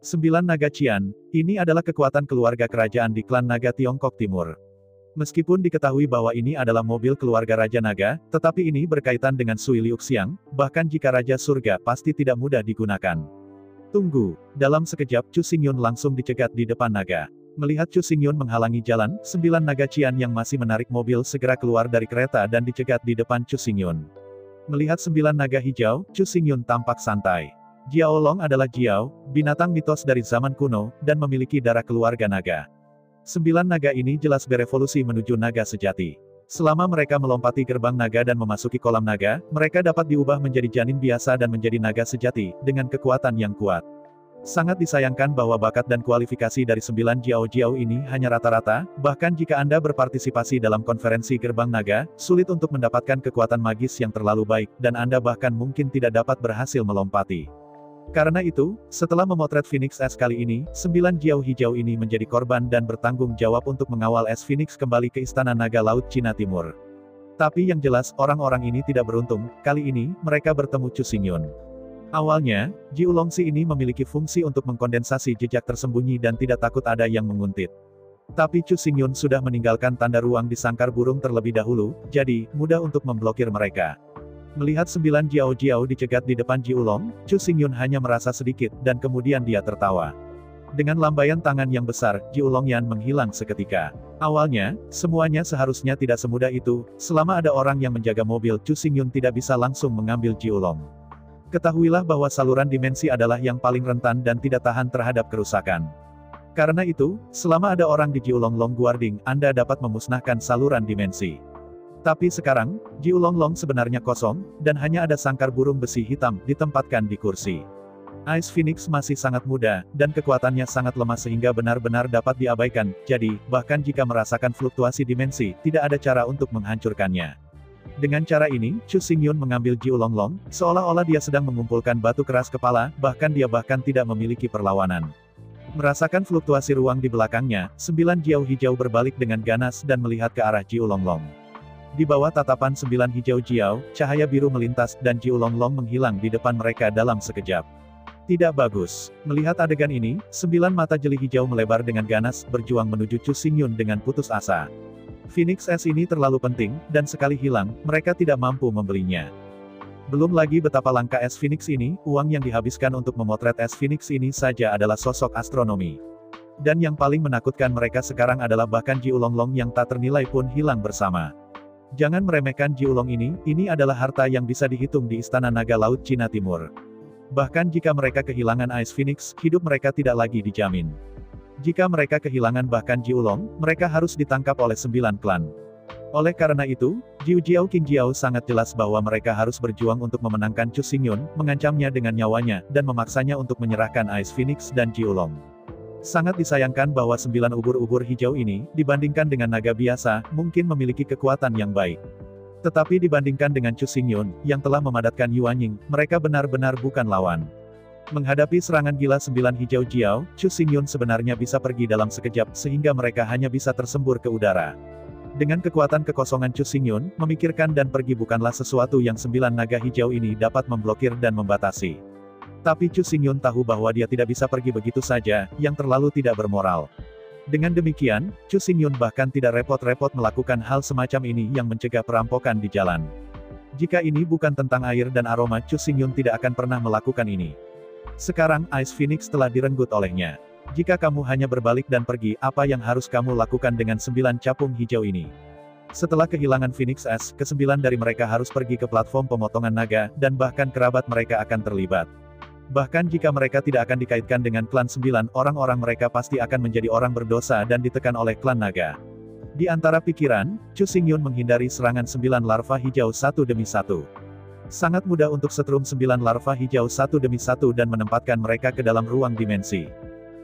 9 naga Qian, ini adalah kekuatan keluarga kerajaan di klan naga Tiongkok Timur. Meskipun diketahui bahwa ini adalah mobil keluarga Raja Naga, tetapi ini berkaitan dengan Sui Liuxiang, bahkan jika Raja Surga pasti tidak mudah digunakan. Tunggu, dalam sekejap Chu Xingyun langsung dicegat di depan naga. Melihat Chu Xingyun menghalangi jalan, 9 naga Qian yang masih menarik mobil segera keluar dari kereta dan dicegat di depan Chu Xingyun. Melihat 9 naga hijau, Chu Xingyun tampak santai. Jiaolong adalah Jiao, binatang mitos dari zaman kuno, dan memiliki darah keluarga naga. 9 naga ini jelas berevolusi menuju naga sejati. Selama mereka melompati gerbang naga dan memasuki kolam naga, mereka dapat diubah menjadi janin biasa dan menjadi naga sejati, dengan kekuatan yang kuat. Sangat disayangkan bahwa bakat dan kualifikasi dari 9 Jiao ini hanya rata-rata, bahkan jika Anda berpartisipasi dalam konferensi gerbang naga, sulit untuk mendapatkan kekuatan magis yang terlalu baik, dan Anda bahkan mungkin tidak dapat berhasil melompati. Karena itu, setelah memotret Phoenix S kali ini, 9 Jiao hijau ini menjadi korban dan bertanggung jawab untuk mengawal S Phoenix kembali ke Istana Naga Laut Cina Timur. Tapi yang jelas, orang-orang ini tidak beruntung, kali ini, mereka bertemu Chu Xingyun. Awalnya, Ji Ulongsi ini memiliki fungsi untuk mengkondensasi jejak tersembunyi dan tidak takut ada yang menguntit. Tapi Chu Xingyun sudah meninggalkan tanda ruang di sangkar burung terlebih dahulu, jadi, mudah untuk memblokir mereka. Melihat 9 Jiao dicegat di depan Ji Ulong, Chu Xingyun hanya merasa sedikit, dan kemudian dia tertawa. Dengan lambaian tangan yang besar, Ji Ulongyan menghilang seketika. Awalnya, semuanya seharusnya tidak semudah itu, selama ada orang yang menjaga mobil, Chu Xingyun tidak bisa langsung mengambil Ji Ulong. Ketahuilah bahwa saluran dimensi adalah yang paling rentan dan tidak tahan terhadap kerusakan. Karena itu, selama ada orang di Jiulong Long Guarding, Anda dapat memusnahkan saluran dimensi. Tapi sekarang, Jiulong Long sebenarnya kosong, dan hanya ada sangkar burung besi hitam ditempatkan di kursi. Ice Phoenix masih sangat muda, dan kekuatannya sangat lemah sehingga benar-benar dapat diabaikan, jadi, bahkan jika merasakan fluktuasi dimensi, tidak ada cara untuk menghancurkannya. Dengan cara ini, Chu Xingyun mengambil Ji Ulonglong, seolah-olah dia sedang mengumpulkan batu keras kepala, bahkan dia tidak memiliki perlawanan. Merasakan fluktuasi ruang di belakangnya, 9 Jiao hijau berbalik dengan ganas dan melihat ke arah Ji Ulonglong. Di bawah tatapan 9 hijau Jiao, cahaya biru melintas dan Ji Ulonglong menghilang di depan mereka dalam sekejap. Tidak bagus. Melihat adegan ini, 9 mata jeli hijau melebar dengan ganas, berjuang menuju Chu Xingyun dengan putus asa. Phoenix S ini terlalu penting, dan sekali hilang, mereka tidak mampu membelinya. Belum lagi betapa langka S Phoenix ini, uang yang dihabiskan untuk memotret S Phoenix ini saja adalah sosok astronomi. Dan yang paling menakutkan mereka sekarang adalah bahkan Ji Ulonglong yang tak ternilai pun hilang bersama. Jangan meremehkan Ji Ulong ini adalah harta yang bisa dihitung di Istana Naga Laut Cina Timur. Bahkan jika mereka kehilangan Ice Phoenix, hidup mereka tidak lagi dijamin. Jika mereka kehilangan bahkan Ji Ulong, mereka harus ditangkap oleh 9 klan. Oleh karena itu, Jiu Jiao King Jiao sangat jelas bahwa mereka harus berjuang untuk memenangkan Chu Xingyun, mengancamnya dengan nyawanya, dan memaksanya untuk menyerahkan Ice Phoenix dan Jiulong. Sangat disayangkan bahwa 9 ubur-ubur hijau ini, dibandingkan dengan naga biasa, mungkin memiliki kekuatan yang baik. Tetapi dibandingkan dengan Chu Xingyun, yang telah memadatkan Yuanying, mereka benar-benar bukan lawan. Menghadapi serangan gila 9 hijau Jiao, Chu Xingyun sebenarnya bisa pergi dalam sekejap, sehingga mereka hanya bisa tersembur ke udara. Dengan kekuatan kekosongan Chu Xingyun, memikirkan dan pergi bukanlah sesuatu yang 9 naga hijau ini dapat memblokir dan membatasi. Tapi Chu Xingyun tahu bahwa dia tidak bisa pergi begitu saja, yang terlalu tidak bermoral. Dengan demikian, Chu Xingyun bahkan tidak repot-repot melakukan hal semacam ini yang mencegah perampokan di jalan. Jika ini bukan tentang air dan aroma, Chu Xingyun tidak akan pernah melakukan ini. Sekarang Ice Phoenix telah direnggut olehnya. Jika kamu hanya berbalik dan pergi, apa yang harus kamu lakukan dengan 9 capung hijau ini? Setelah kehilangan Phoenix S, ke-9 dari mereka harus pergi ke platform pemotongan naga, dan bahkan kerabat mereka akan terlibat. Bahkan jika mereka tidak akan dikaitkan dengan klan 9, orang-orang mereka pasti akan menjadi orang berdosa dan ditekan oleh klan naga. Di antara pikiran, Chu Xingyun menghindari serangan 9 larva hijau satu demi satu. Sangat mudah untuk setrum 9 larva hijau satu demi satu dan menempatkan mereka ke dalam ruang dimensi.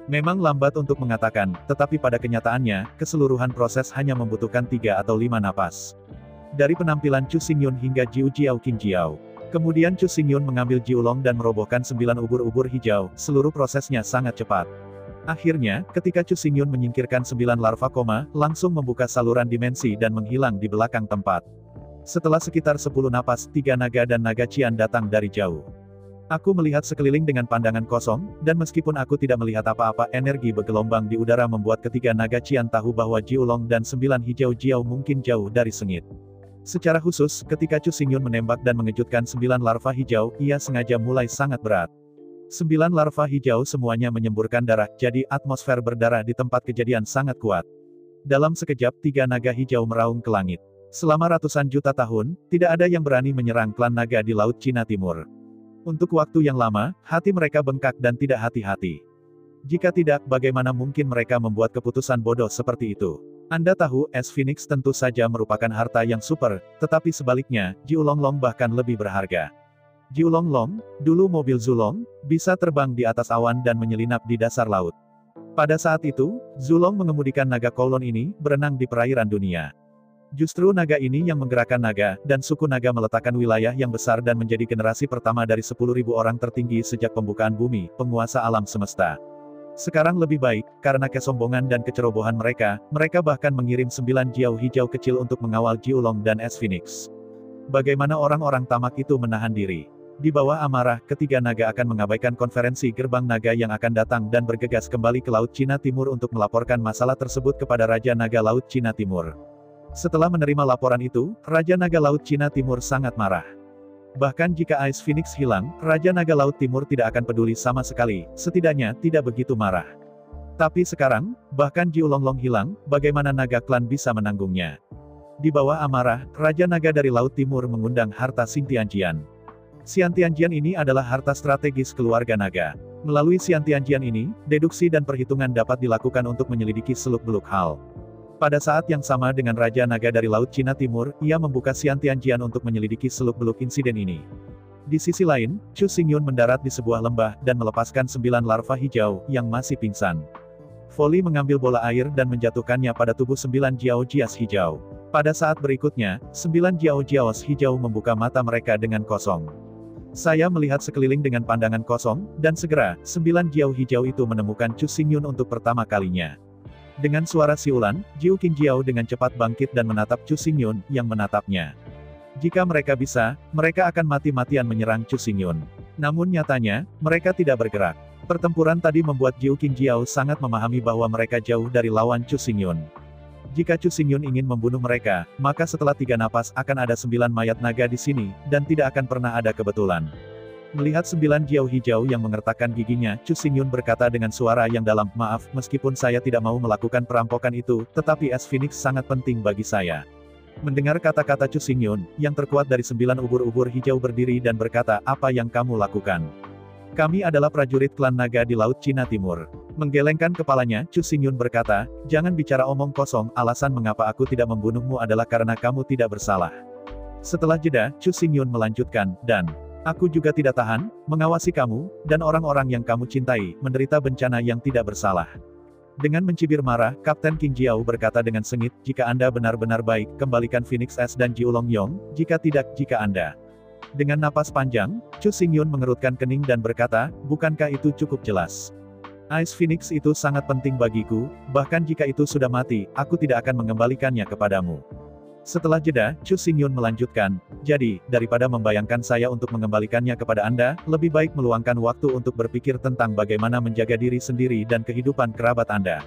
Memang lambat untuk mengatakan, tetapi pada kenyataannya, keseluruhan proses hanya membutuhkan 3 atau 5 napas. Dari penampilan Chu Xingyun hingga Jiu Jiao King Jiao. Kemudian Chu Xingyun mengambil Jiulong dan merobohkan 9 ubur-ubur hijau, seluruh prosesnya sangat cepat. Akhirnya, ketika Chu Xingyun menyingkirkan 9 larva koma, langsung membuka saluran dimensi dan menghilang di belakang tempat. Setelah sekitar 10 napas, 3 naga dan naga Qian datang dari jauh. Aku melihat sekeliling dengan pandangan kosong, dan meskipun aku tidak melihat apa-apa, energi bergelombang di udara membuat ketiga naga Qian tahu bahwa Jiulong dan 9 hijau Jiao mungkin jauh dari sengit. Secara khusus, ketika Chu Xingyun menembak dan mengejutkan 9 larva hijau, ia sengaja mulai sangat berat. 9 larva hijau semuanya menyemburkan darah, jadi atmosfer berdarah di tempat kejadian sangat kuat. Dalam sekejap, 3 naga hijau meraung ke langit. Selama ratusan juta tahun, tidak ada yang berani menyerang klan naga di Laut Cina Timur. Untuk waktu yang lama, hati mereka bengkak dan tidak hati-hati. Jika tidak, bagaimana mungkin mereka membuat keputusan bodoh seperti itu? Anda tahu, S Phoenix tentu saja merupakan harta yang super, tetapi sebaliknya, Jiulonglong bahkan lebih berharga. Jiulonglong, dulu mobil Zulong, bisa terbang di atas awan dan menyelinap di dasar laut. Pada saat itu, Zulong mengemudikan naga Kowloon ini, berenang di perairan dunia. Justru naga ini yang menggerakkan naga, dan suku naga meletakkan wilayah yang besar dan menjadi generasi pertama dari 10.000 orang tertinggi sejak pembukaan bumi, penguasa alam semesta. Sekarang lebih baik, karena kesombongan dan kecerobohan mereka, mereka bahkan mengirim 9 Jiao hijau kecil untuk mengawal Jiulong dan S Phoenix. Bagaimana orang-orang tamak itu menahan diri? Di bawah amarah, ketiga naga akan mengabaikan konferensi gerbang naga yang akan datang dan bergegas kembali ke Laut Cina Timur untuk melaporkan masalah tersebut kepada Raja Naga Laut Cina Timur. Setelah menerima laporan itu, Raja Naga Laut Cina Timur sangat marah. Bahkan jika Ice Phoenix hilang, Raja Naga Laut Timur tidak akan peduli sama sekali, setidaknya tidak begitu marah. Tapi sekarang, bahkan Jiulonglong hilang, bagaimana naga klan bisa menanggungnya? Di bawah amarah, Raja Naga dari Laut Timur mengundang harta Xintianjian. Xintianjian ini adalah harta strategis keluarga naga. Melalui Xintianjian ini, deduksi dan perhitungan dapat dilakukan untuk menyelidiki seluk-beluk hal. Pada saat yang sama dengan Raja Naga dari Laut Cina Timur, ia membuka Xintianjian untuk menyelidiki seluk-beluk insiden ini. Di sisi lain, Chu Xingyun mendarat di sebuah lembah, dan melepaskan 9 larva hijau, yang masih pingsan. Folly mengambil bola air dan menjatuhkannya pada tubuh 9 Jiao Jias hijau. Pada saat berikutnya, 9 Jiao Jiaos hijau membuka mata mereka dengan kosong. Saya melihat sekeliling dengan pandangan kosong, dan segera, 9 Jiao hijau itu menemukan Chu Xingyun untuk pertama kalinya. Dengan suara siulan, Jiu King Jiao dengan cepat bangkit dan menatap Chu Xingyun, yang menatapnya. Jika mereka bisa, mereka akan mati-matian menyerang Chu Xingyun. Namun nyatanya, mereka tidak bergerak. Pertempuran tadi membuat Jiu King Jiao sangat memahami bahwa mereka jauh dari lawan Chu Xingyun. Jika Chu Xingyun ingin membunuh mereka, maka setelah 3 napas akan ada 9 mayat naga di sini, dan tidak akan pernah ada kebetulan. Melihat 9 Jiao hijau yang mengertakkan giginya, Chu Xingyun berkata dengan suara yang dalam, "Maaf, meskipun saya tidak mau melakukan perampokan itu, tetapi S Phoenix sangat penting bagi saya." Mendengar kata-kata Chu Xingyun, yang terkuat dari 9 ubur-ubur hijau berdiri dan berkata, "Apa yang kamu lakukan? Kami adalah prajurit klan naga di Laut Cina Timur. Menggelengkan kepalanya, Chu Xingyun berkata, "Jangan bicara omong kosong, alasan mengapa aku tidak membunuhmu adalah karena kamu tidak bersalah." Setelah jeda, Chu Xingyun melanjutkan, "Dan aku juga tidak tahan, mengawasi kamu, dan orang-orang yang kamu cintai, menderita bencana yang tidak bersalah." Dengan mencibir marah, Kapten Qing Jiao berkata dengan sengit, "Jika Anda benar-benar baik, kembalikan Phoenix S dan Jiulong Yong, jika tidak, jika Anda..." Dengan napas panjang, Chu Xingyun mengerutkan kening dan berkata, "Bukankah itu cukup jelas? Ice Phoenix itu sangat penting bagiku, bahkan jika itu sudah mati, aku tidak akan mengembalikannya kepadamu." Setelah jeda, Chu Xingyun melanjutkan, "Jadi, daripada membayangkan saya untuk mengembalikannya kepada Anda, lebih baik meluangkan waktu untuk berpikir tentang bagaimana menjaga diri sendiri dan kehidupan kerabat Anda."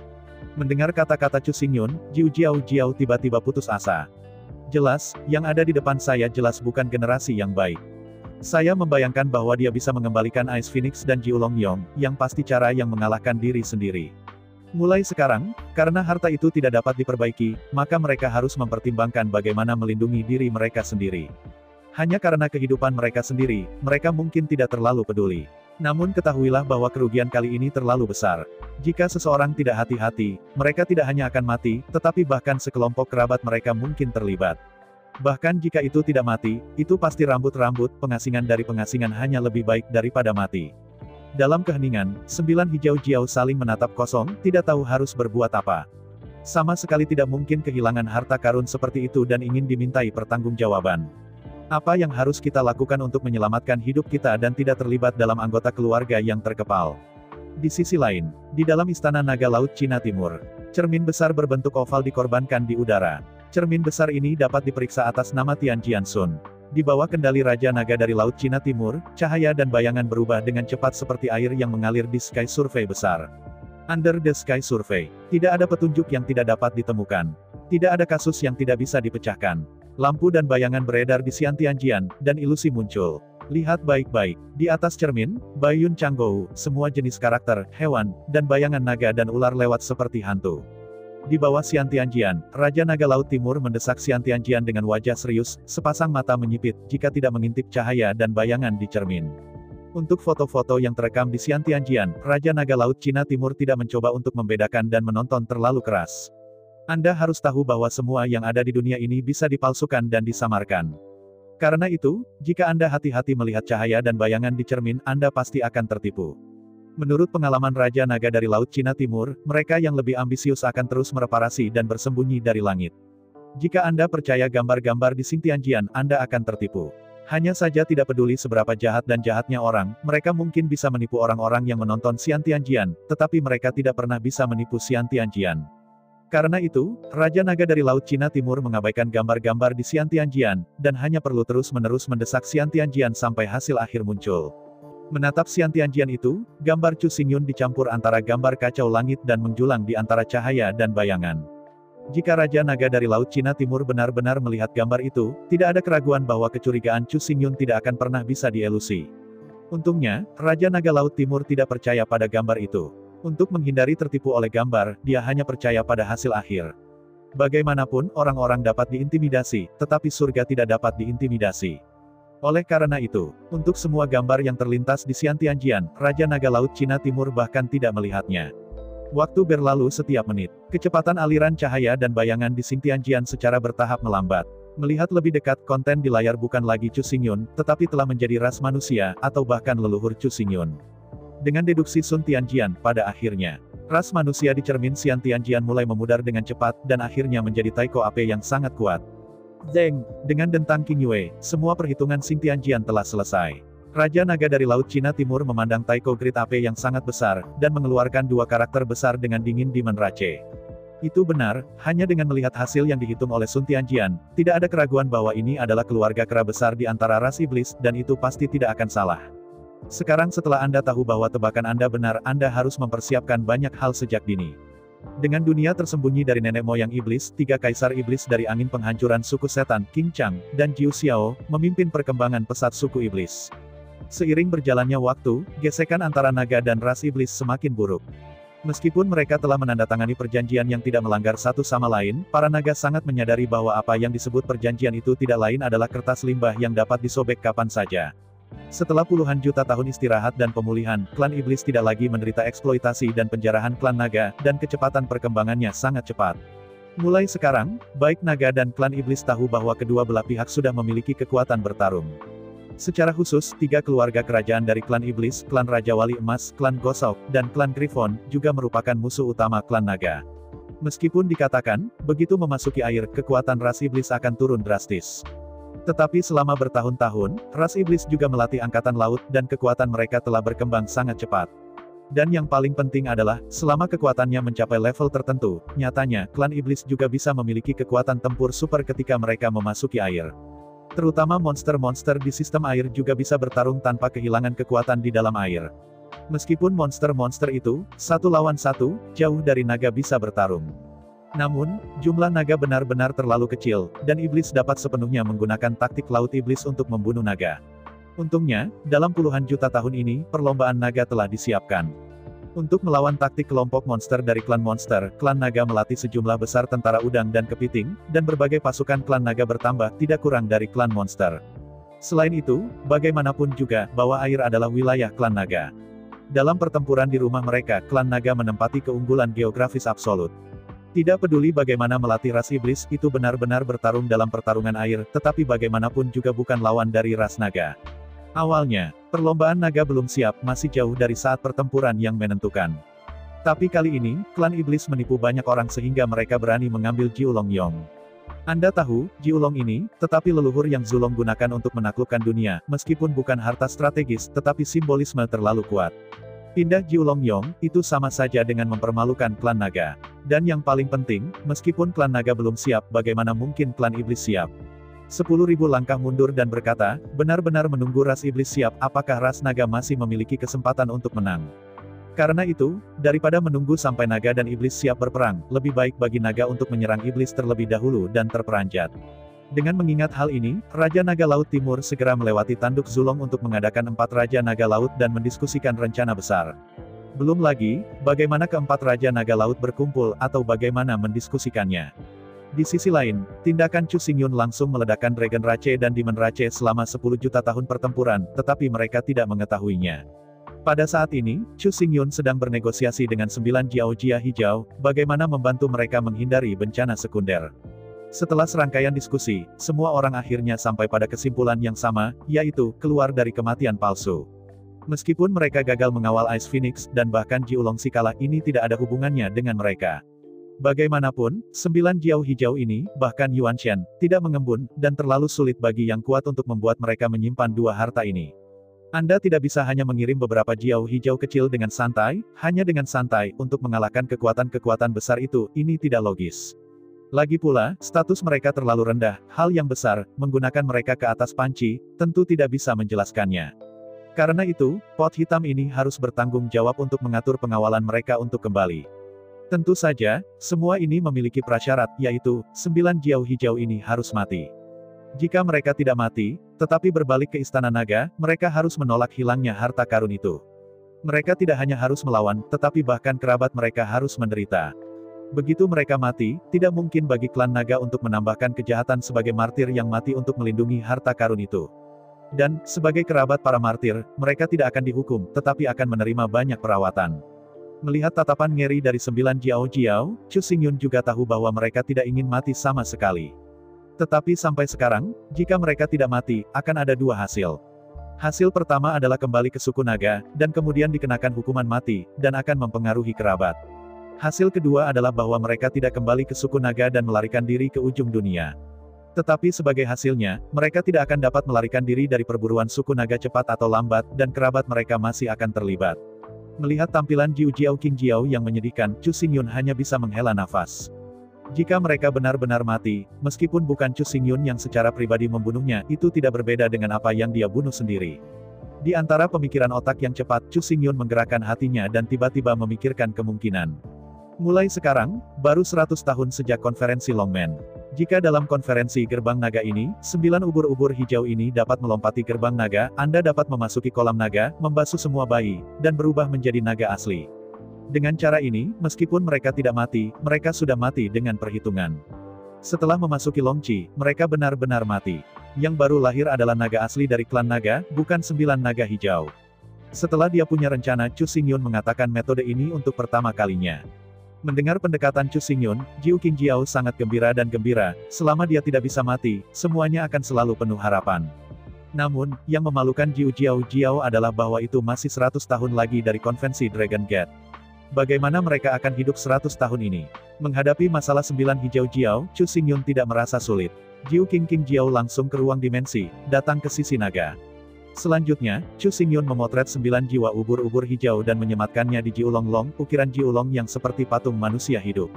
Mendengar kata-kata Chu Xingyun, Jiu Jiao tiba-tiba putus asa. Jelas, yang ada di depan saya jelas bukan generasi yang baik. Saya membayangkan bahwa dia bisa mengembalikan Ice Phoenix dan Jiulong Yong, yang pasti cara yang mengalahkan diri sendiri. Mulai sekarang, karena harta itu tidak dapat diperbaiki, maka mereka harus mempertimbangkan bagaimana melindungi diri mereka sendiri. Hanya karena kehidupan mereka sendiri, mereka mungkin tidak terlalu peduli. Namun ketahuilah bahwa kerugian kali ini terlalu besar. Jika seseorang tidak hati-hati, mereka tidak hanya akan mati, tetapi bahkan sekelompok kerabat mereka mungkin terlibat. Bahkan jika itu tidak mati, itu pasti rambut-rambut, pengasingan dari pengasingan hanya lebih baik daripada mati. Dalam keheningan, 9 hijau Jiao saling menatap kosong, tidak tahu harus berbuat apa. Sama sekali tidak mungkin kehilangan harta karun seperti itu dan ingin dimintai pertanggungjawaban. Apa yang harus kita lakukan untuk menyelamatkan hidup kita dan tidak terlibat dalam anggota keluarga yang terkepal? Di sisi lain, di dalam istana naga laut Cina Timur, cermin besar berbentuk oval dikorbankan di udara. Cermin besar ini dapat diperiksa atas nama Tian Jiansun. Di bawah kendali Raja Naga dari Laut Cina Timur, cahaya dan bayangan berubah dengan cepat seperti air yang mengalir di Sky Survey besar. Under the Sky Survey, tidak ada petunjuk yang tidak dapat ditemukan. Tidak ada kasus yang tidak bisa dipecahkan. Lampu dan bayangan beredar di Xiantianjian, dan ilusi muncul. Lihat baik-baik, di atas cermin, Baiyun Changgou, semua jenis karakter, hewan, dan bayangan naga dan ular lewat seperti hantu. Di bawah Xiantianjian, Raja Naga Laut Timur mendesak Xiantianjian dengan wajah serius, sepasang mata menyipit, jika tidak mengintip cahaya dan bayangan di cermin. Untuk foto-foto yang terekam di Xiantianjian, Raja Naga Laut Cina Timur tidak mencoba untuk membedakan dan menonton terlalu keras. Anda harus tahu bahwa semua yang ada di dunia ini bisa dipalsukan dan disamarkan. Karena itu, jika Anda hati-hati melihat cahaya dan bayangan di cermin, Anda pasti akan tertipu. Menurut pengalaman Raja Naga dari Laut Cina Timur, mereka yang lebih ambisius akan terus mereparasi dan bersembunyi dari langit. Jika Anda percaya gambar-gambar di Xiantianjian, Anda akan tertipu. Hanya saja tidak peduli seberapa jahat dan jahatnya orang, mereka mungkin bisa menipu orang-orang yang menonton Xiantianjian, tetapi mereka tidak pernah bisa menipu Xiantianjian. Karena itu, Raja Naga dari Laut Cina Timur mengabaikan gambar-gambar di Xiantianjian, dan hanya perlu terus-menerus mendesak Xiantianjian sampai hasil akhir muncul. Menatap Xiantianjian itu, gambar Chu Xingyun dicampur antara gambar kacau langit dan menjulang di antara cahaya dan bayangan. Jika Raja Naga dari Laut Cina Timur benar-benar melihat gambar itu, tidak ada keraguan bahwa kecurigaan Chu Xingyun tidak akan pernah bisa dielusi. Untungnya, Raja Naga Laut Timur tidak percaya pada gambar itu. Untuk menghindari tertipu oleh gambar, dia hanya percaya pada hasil akhir. Bagaimanapun, orang-orang dapat diintimidasi, tetapi surga tidak dapat diintimidasi. Oleh karena itu, untuk semua gambar yang terlintas di Xiantianjian, Raja Naga Laut Cina Timur bahkan tidak melihatnya. Waktu berlalu setiap menit. Kecepatan aliran cahaya dan bayangan di Xiantianjian secara bertahap melambat. Melihat lebih dekat, konten di layar bukan lagi Chu Xingyun, tetapi telah menjadi ras manusia, atau bahkan leluhur Chu Xingyun. Dengan deduksi Sun Tianjian, pada akhirnya, ras manusia di cermin Xiantianjian mulai memudar dengan cepat, dan akhirnya menjadi Taiko Ape yang sangat kuat. Zeng, dengan dentang Qing Yue, semua perhitungan Xiantianjian telah selesai. Raja Naga dari Laut Cina Timur memandang Taiko Grid Ape yang sangat besar, dan mengeluarkan dua karakter besar dengan dingin di Menrace. Itu benar, hanya dengan melihat hasil yang dihitung oleh Sun Tianjian, tidak ada keraguan bahwa ini adalah keluarga kera besar di antara ras iblis, dan itu pasti tidak akan salah. Sekarang setelah Anda tahu bahwa tebakan Anda benar, Anda harus mempersiapkan banyak hal sejak dini. Dengan dunia tersembunyi dari nenek moyang iblis, 3 kaisar iblis dari angin penghancuran suku setan, Qing Chang, dan Jiu Xiao, memimpin perkembangan pesat suku iblis. Seiring berjalannya waktu, gesekan antara naga dan ras iblis semakin buruk. Meskipun mereka telah menandatangani perjanjian yang tidak melanggar satu sama lain, para naga sangat menyadari bahwa apa yang disebut perjanjian itu tidak lain adalah kertas limbah yang dapat disobek kapan saja. Setelah puluhan juta tahun istirahat dan pemulihan, klan iblis tidak lagi menderita eksploitasi dan penjarahan klan naga, dan kecepatan perkembangannya sangat cepat. Mulai sekarang, baik naga dan klan iblis tahu bahwa kedua belah pihak sudah memiliki kekuatan bertarung. Secara khusus, 3 keluarga kerajaan dari klan iblis, klan Raja Wali Emas, klan Gosauk, dan klan Griffon, juga merupakan musuh utama klan naga. Meskipun dikatakan, begitu memasuki air, kekuatan ras iblis akan turun drastis. Tetapi selama bertahun-tahun, ras iblis juga melatih angkatan laut, dan kekuatan mereka telah berkembang sangat cepat. Dan yang paling penting adalah, selama kekuatannya mencapai level tertentu, nyatanya, klan iblis juga bisa memiliki kekuatan tempur super ketika mereka memasuki air. Terutama monster-monster di sistem air juga bisa bertarung tanpa kehilangan kekuatan di dalam air. Meskipun monster-monster itu, 1 lawan 1, jauh dari naga bisa bertarung. Namun, jumlah naga benar-benar terlalu kecil, dan iblis dapat sepenuhnya menggunakan taktik laut iblis untuk membunuh naga. Untungnya, dalam puluhan juta tahun ini, perlombaan naga telah disiapkan. Untuk melawan taktik kelompok monster dari klan monster, klan naga melatih sejumlah besar tentara udang dan kepiting, dan berbagai pasukan klan naga bertambah tidak kurang dari klan monster. Selain itu, bagaimanapun juga, bawah air adalah wilayah klan naga. Dalam pertempuran di rumah mereka, klan naga menempati keunggulan geografis absolut. Tidak peduli bagaimana melatih ras iblis, itu benar-benar bertarung dalam pertarungan air, tetapi bagaimanapun juga bukan lawan dari ras naga. Awalnya, perlombaan naga belum siap, masih jauh dari saat pertempuran yang menentukan. Tapi kali ini, klan iblis menipu banyak orang sehingga mereka berani mengambil Jiulong Yong. Anda tahu, Jiulong ini, tetapi leluhur yang Zulong gunakan untuk menaklukkan dunia, meskipun bukan harta strategis, tetapi simbolisme terlalu kuat. Pindah Jiulong Yong, itu sama saja dengan mempermalukan klan naga. Dan yang paling penting, meskipun klan naga belum siap, bagaimana mungkin klan iblis siap? 10.000 langkah mundur dan berkata, benar-benar menunggu ras iblis siap, apakah ras naga masih memiliki kesempatan untuk menang? Karena itu, daripada menunggu sampai naga dan iblis siap berperang, lebih baik bagi naga untuk menyerang iblis terlebih dahulu dan terperanjat. Dengan mengingat hal ini, Raja Naga Laut Timur segera melewati tanduk Zulong untuk mengadakan 4 Raja Naga Laut dan mendiskusikan rencana besar. Belum lagi, bagaimana keempat Raja Naga Laut berkumpul, atau bagaimana mendiskusikannya. Di sisi lain, tindakan Chu Xingyun langsung meledakkan Dragon Rache dan Demon Rache selama 10 juta tahun pertempuran, tetapi mereka tidak mengetahuinya. Pada saat ini, Chu Xingyun sedang bernegosiasi dengan 9 Jiao Jia Hijau, bagaimana membantu mereka menghindari bencana sekunder. Setelah serangkaian diskusi, semua orang akhirnya sampai pada kesimpulan yang sama, yaitu, keluar dari kematian palsu. Meskipun mereka gagal mengawal Ice Phoenix, dan bahkan Jiulong si kalah, ini tidak ada hubungannya dengan mereka. Bagaimanapun, 9 Jiao Hijau ini, bahkan Yuan Shen, tidak mengembun, dan terlalu sulit bagi yang kuat untuk membuat mereka menyimpan 2 harta ini. Anda tidak bisa hanya mengirim beberapa Jiao Hijau kecil dengan santai, hanya dengan santai, untuk mengalahkan kekuatan-kekuatan besar itu, ini tidak logis. Lagi pula, status mereka terlalu rendah, hal yang besar, menggunakan mereka ke atas panci, tentu tidak bisa menjelaskannya. Karena itu, pot hitam ini harus bertanggung jawab untuk mengatur pengawalan mereka untuk kembali. Tentu saja, semua ini memiliki prasyarat, yaitu, 9 Jiao Hijau ini harus mati. Jika mereka tidak mati, tetapi berbalik ke Istana Naga, mereka harus menolak hilangnya harta karun itu. Mereka tidak hanya harus melawan, tetapi bahkan kerabat mereka harus menderita. Begitu mereka mati, tidak mungkin bagi klan naga untuk menambahkan kejahatan sebagai martir yang mati untuk melindungi harta karun itu. Dan, sebagai kerabat para martir, mereka tidak akan dihukum, tetapi akan menerima banyak perawatan. Melihat tatapan ngeri dari 9 Jiao Jiao, Chu Xingyun juga tahu bahwa mereka tidak ingin mati sama sekali. Tetapi sampai sekarang, jika mereka tidak mati, akan ada 2 hasil. Hasil pertama adalah kembali ke suku naga, dan kemudian dikenakan hukuman mati, dan akan mempengaruhi kerabat. Hasil kedua adalah bahwa mereka tidak kembali ke suku naga dan melarikan diri ke ujung dunia. Tetapi sebagai hasilnya, mereka tidak akan dapat melarikan diri dari perburuan suku naga cepat atau lambat, dan kerabat mereka masih akan terlibat. Melihat tampilan Jiu Jiao King Jiao yang menyedihkan, Chu Xingyun hanya bisa menghela nafas. Jika mereka benar-benar mati, meskipun bukan Chu Xingyun yang secara pribadi membunuhnya, itu tidak berbeda dengan apa yang dia bunuh sendiri. Di antara pemikiran otak yang cepat, Chu Xingyun menggerakkan hatinya dan tiba-tiba memikirkan kemungkinan. Mulai sekarang, baru 100 tahun sejak konferensi Longmen. Jika dalam konferensi gerbang naga ini, 9 ubur-ubur hijau ini dapat melompati gerbang naga, Anda dapat memasuki kolam naga, membasuh semua bayi, dan berubah menjadi naga asli. Dengan cara ini, meskipun mereka tidak mati, mereka sudah mati dengan perhitungan. Setelah memasuki Longqi, mereka benar-benar mati. yang baru lahir adalah naga asli dari klan naga, bukan 9 naga hijau. Setelah dia punya rencana, Chu Xingyun mengatakan metode ini untuk pertama kalinya. Mendengar pendekatan Chu Xingyun, Jiu Qingjiao sangat gembira dan gembira, selama dia tidak bisa mati, semuanya akan selalu penuh harapan. Namun, yang memalukan Jiu Jiao adalah bahwa itu masih 100 tahun lagi dari konvensi Dragon Gate. Bagaimana mereka akan hidup 100 tahun ini? Menghadapi masalah 9 hijau Jiao, Chu Xingyun tidak merasa sulit. Jiu Qingjiao langsung ke ruang dimensi, datang ke sisi naga. Selanjutnya, Chu Xingyun memotret 9 jiwa ubur-ubur hijau dan menyematkannya di Jiulonglong, ukiran Jiulong yang seperti patung manusia hidup.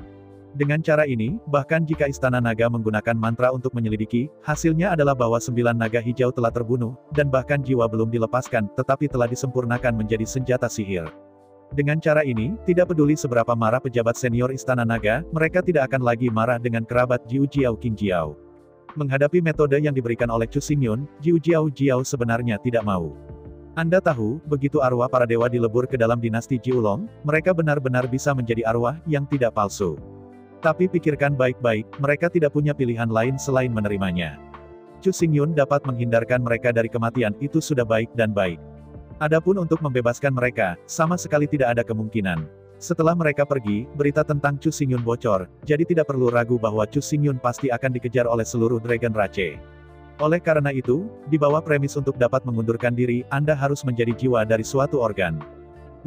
Dengan cara ini, bahkan jika Istana Naga menggunakan mantra untuk menyelidiki, hasilnya adalah bahwa 9 naga hijau telah terbunuh, dan bahkan jiwa belum dilepaskan, tetapi telah disempurnakan menjadi senjata sihir. Dengan cara ini, tidak peduli seberapa marah pejabat senior Istana Naga, mereka tidak akan lagi marah dengan kerabat Jiu Qingjiao. Menghadapi metode yang diberikan oleh Chu Xingyun, Jiu Jiao sebenarnya tidak mau. Anda tahu, begitu arwah para dewa dilebur ke dalam dinasti Jiulong, mereka benar-benar bisa menjadi arwah yang tidak palsu. Tapi pikirkan baik-baik, mereka tidak punya pilihan lain selain menerimanya. Chu Xingyun dapat menghindarkan mereka dari kematian, itu sudah baik dan baik. Adapun untuk membebaskan mereka, sama sekali tidak ada kemungkinan. Setelah mereka pergi, berita tentang Chu Xingyun bocor, jadi tidak perlu ragu bahwa Chu Xingyun pasti akan dikejar oleh seluruh Dragon Rache. Oleh karena itu, di bawah premis untuk dapat mengundurkan diri, Anda harus menjadi jiwa dari suatu organ.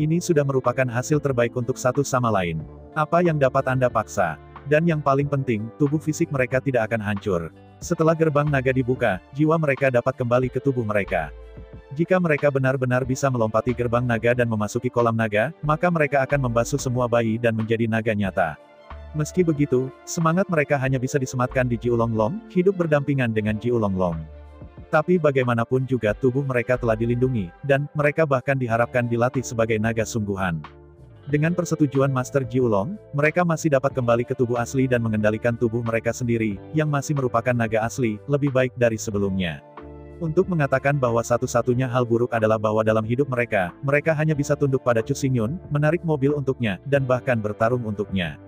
Ini sudah merupakan hasil terbaik untuk satu sama lain. Apa yang dapat Anda paksa? Dan yang paling penting, tubuh fisik mereka tidak akan hancur. Setelah gerbang naga dibuka, jiwa mereka dapat kembali ke tubuh mereka. Jika mereka benar-benar bisa melompati gerbang naga dan memasuki kolam naga, maka mereka akan membasuh semua bayi dan menjadi naga nyata. Meski begitu, semangat mereka hanya bisa disematkan di Jiulonglong, hidup berdampingan dengan Jiulonglong. Tapi bagaimanapun juga tubuh mereka telah dilindungi, dan mereka bahkan diharapkan dilatih sebagai naga sungguhan. Dengan persetujuan Master Jiulong, mereka masih dapat kembali ke tubuh asli dan mengendalikan tubuh mereka sendiri, yang masih merupakan naga asli, lebih baik dari sebelumnya. Untuk mengatakan bahwa satu-satunya hal buruk adalah bahwa dalam hidup mereka, mereka hanya bisa tunduk pada Chu Xingyun, menarik mobil untuknya, dan bahkan bertarung untuknya.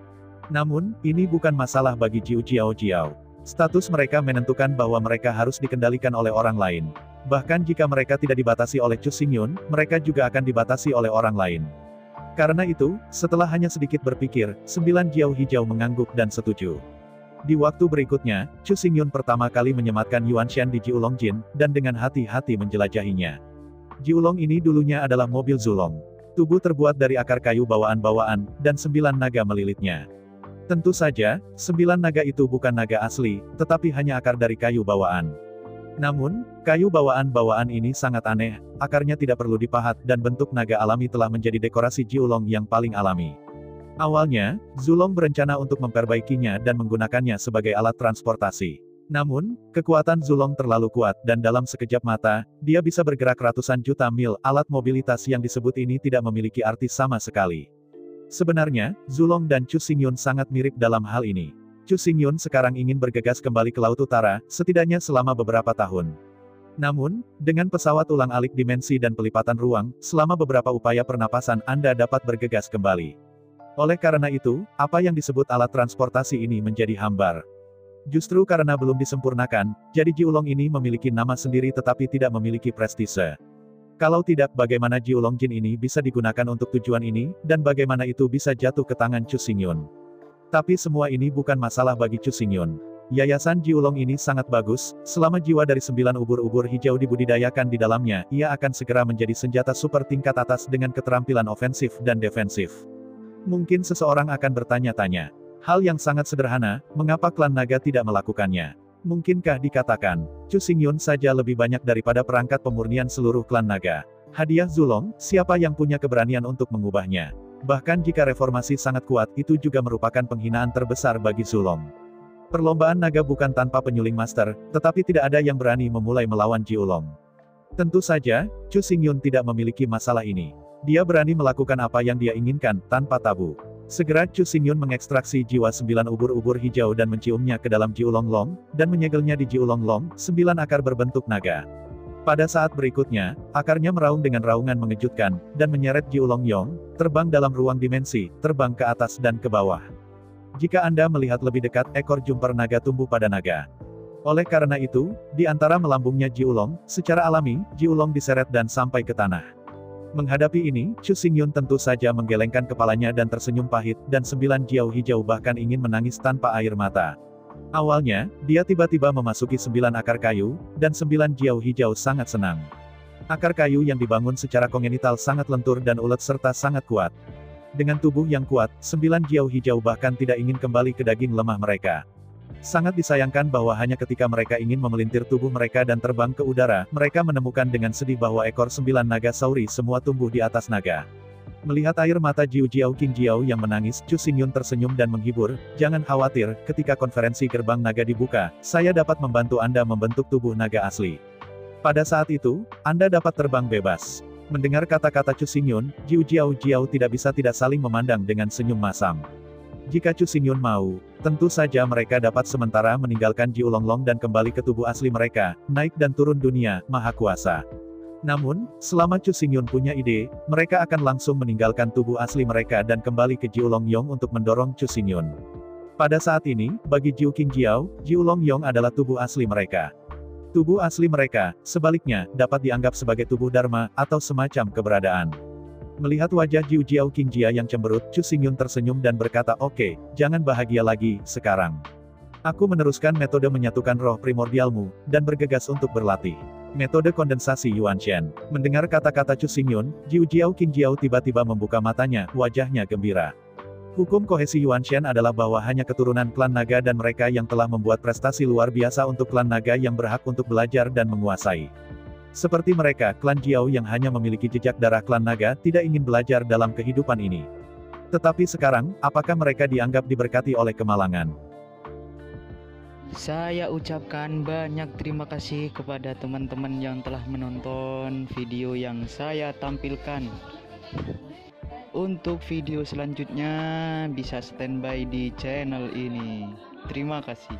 Namun, ini bukan masalah bagi Jiu Jiao. Status mereka menentukan bahwa mereka harus dikendalikan oleh orang lain. Bahkan jika mereka tidak dibatasi oleh Chu Xingyun, mereka juga akan dibatasi oleh orang lain. Karena itu, setelah hanya sedikit berpikir, 9 Jiao hijau mengangguk dan setuju. Di waktu berikutnya, Chu Xingyun pertama kali menyematkan Yuanshan di Jiulongjin, dan dengan hati-hati menjelajahinya. Jiulong ini dulunya adalah mobil Zulong. Tubuh terbuat dari akar kayu bawaan-bawaan, dan 9 naga melilitnya. Tentu saja, 9 naga itu bukan naga asli, tetapi hanya akar dari kayu bawaan. Namun, kayu bawaan-bawaan ini sangat aneh, akarnya tidak perlu dipahat, dan bentuk naga alami telah menjadi dekorasi Jiulong yang paling alami. Awalnya, Zulong berencana untuk memperbaikinya dan menggunakannya sebagai alat transportasi. Namun, kekuatan Zulong terlalu kuat, dan dalam sekejap mata, dia bisa bergerak ratusan juta mil. Alat mobilitas yang disebut ini tidak memiliki arti sama sekali. Sebenarnya, Zulong dan Chu Xingyun sangat mirip dalam hal ini. Chu Xingyun sekarang ingin bergegas kembali ke Laut Utara, setidaknya selama beberapa tahun. Namun, dengan pesawat ulang-alik dimensi dan pelipatan ruang, selama beberapa upaya pernapasan Anda dapat bergegas kembali. Oleh karena itu, apa yang disebut alat transportasi ini menjadi hambar. Justru karena belum disempurnakan, jadi Jiulong ini memiliki nama sendiri tetapi tidak memiliki prestise. Kalau tidak, bagaimana Jiulongjin ini bisa digunakan untuk tujuan ini, dan bagaimana itu bisa jatuh ke tangan Chu Xingyun. Tapi semua ini bukan masalah bagi Chu Xingyun. Yayasan Jiulong ini sangat bagus, selama jiwa dari 9 ubur-ubur hijau dibudidayakan di dalamnya, ia akan segera menjadi senjata super tingkat atas dengan keterampilan ofensif dan defensif. Mungkin seseorang akan bertanya-tanya. Hal yang sangat sederhana, mengapa klan naga tidak melakukannya? Mungkinkah dikatakan, Chu Xingyun saja lebih banyak daripada perangkat pemurnian seluruh klan naga? Hadiah Zulong, siapa yang punya keberanian untuk mengubahnya? Bahkan jika reformasi sangat kuat, itu juga merupakan penghinaan terbesar bagi Zulong. Perlombaan naga bukan tanpa penyuling master, tetapi tidak ada yang berani memulai melawan Jiulong. Tentu saja, Chu Xingyun tidak memiliki masalah ini. Dia berani melakukan apa yang dia inginkan, tanpa tabu. Segera Chu Xingyun mengekstraksi jiwa 9 ubur-ubur hijau dan menciumnya ke dalam Jiulonglong, dan menyegelnya di Jiulonglong, 9 akar berbentuk naga. Pada saat berikutnya, akarnya meraung dengan raungan mengejutkan, dan menyeret Jiulongyong, terbang dalam ruang dimensi, terbang ke atas dan ke bawah. Jika Anda melihat lebih dekat, ekor jumper naga tumbuh pada naga. Oleh karena itu, di antara melambungnya Jiulong, secara alami, Jiulong diseret dan sampai ke tanah. Menghadapi ini, Chu Xingyun tentu saja menggelengkan kepalanya dan tersenyum pahit, dan 9 Jiao hijau bahkan ingin menangis tanpa air mata. Awalnya, dia tiba-tiba memasuki 9 akar kayu, dan 9 Jiao hijau sangat senang. Akar kayu yang dibangun secara kongenital sangat lentur dan ulet serta sangat kuat. Dengan tubuh yang kuat, 9 Jiao hijau bahkan tidak ingin kembali ke daging lemah mereka. Sangat disayangkan bahwa hanya ketika mereka ingin memelintir tubuh mereka dan terbang ke udara, mereka menemukan dengan sedih bahwa ekor 9 naga sauri semua tumbuh di atas naga. Melihat air mata Jiu Jiao King Jiao yang menangis, Chu Xingyun tersenyum dan menghibur, "Jangan khawatir, ketika konferensi gerbang naga dibuka, saya dapat membantu Anda membentuk tubuh naga asli. Pada saat itu, Anda dapat terbang bebas." Mendengar kata-kata Chu Xingyun, Jiu Jiao tidak bisa tidak saling memandang dengan senyum masam. Jika Chu Xingyun mau, tentu saja mereka dapat sementara meninggalkan Jiulonglong dan kembali ke tubuh asli mereka, naik dan turun dunia, maha kuasa. Namun, selama Chu Xingyun punya ide, mereka akan langsung meninggalkan tubuh asli mereka dan kembali ke Jiulongyong untuk mendorong Chu Xingyun. Pada saat ini, bagi Jiu King Jiao, Jiulongyong adalah tubuh asli mereka. Tubuh asli mereka, sebaliknya, dapat dianggap sebagai tubuh Dharma, atau semacam keberadaan. Melihat wajah Jiu Jiao King Jia yang cemberut, Chu Xingyun tersenyum dan berkata, "Oke, jangan bahagia lagi, sekarang. Aku meneruskan metode menyatukan roh primordialmu, dan bergegas untuk berlatih. Metode kondensasi Yuanshen." Mendengar kata-kata Chu Xingyun, Jiu Jiao King Jiao tiba-tiba membuka matanya, wajahnya gembira. Hukum kohesi Yuanshen adalah bahwa hanya keturunan klan naga dan mereka yang telah membuat prestasi luar biasa untuk klan naga yang berhak untuk belajar dan menguasai. Seperti mereka, klan Jiao yang hanya memiliki jejak darah klan naga tidak ingin belajar dalam kehidupan ini. Tetapi sekarang, apakah mereka dianggap diberkati oleh kemalangan? Saya ucapkan banyak terima kasih kepada teman-teman yang telah menonton video yang saya tampilkan. Untuk video selanjutnya bisa standby di channel ini. Terima kasih.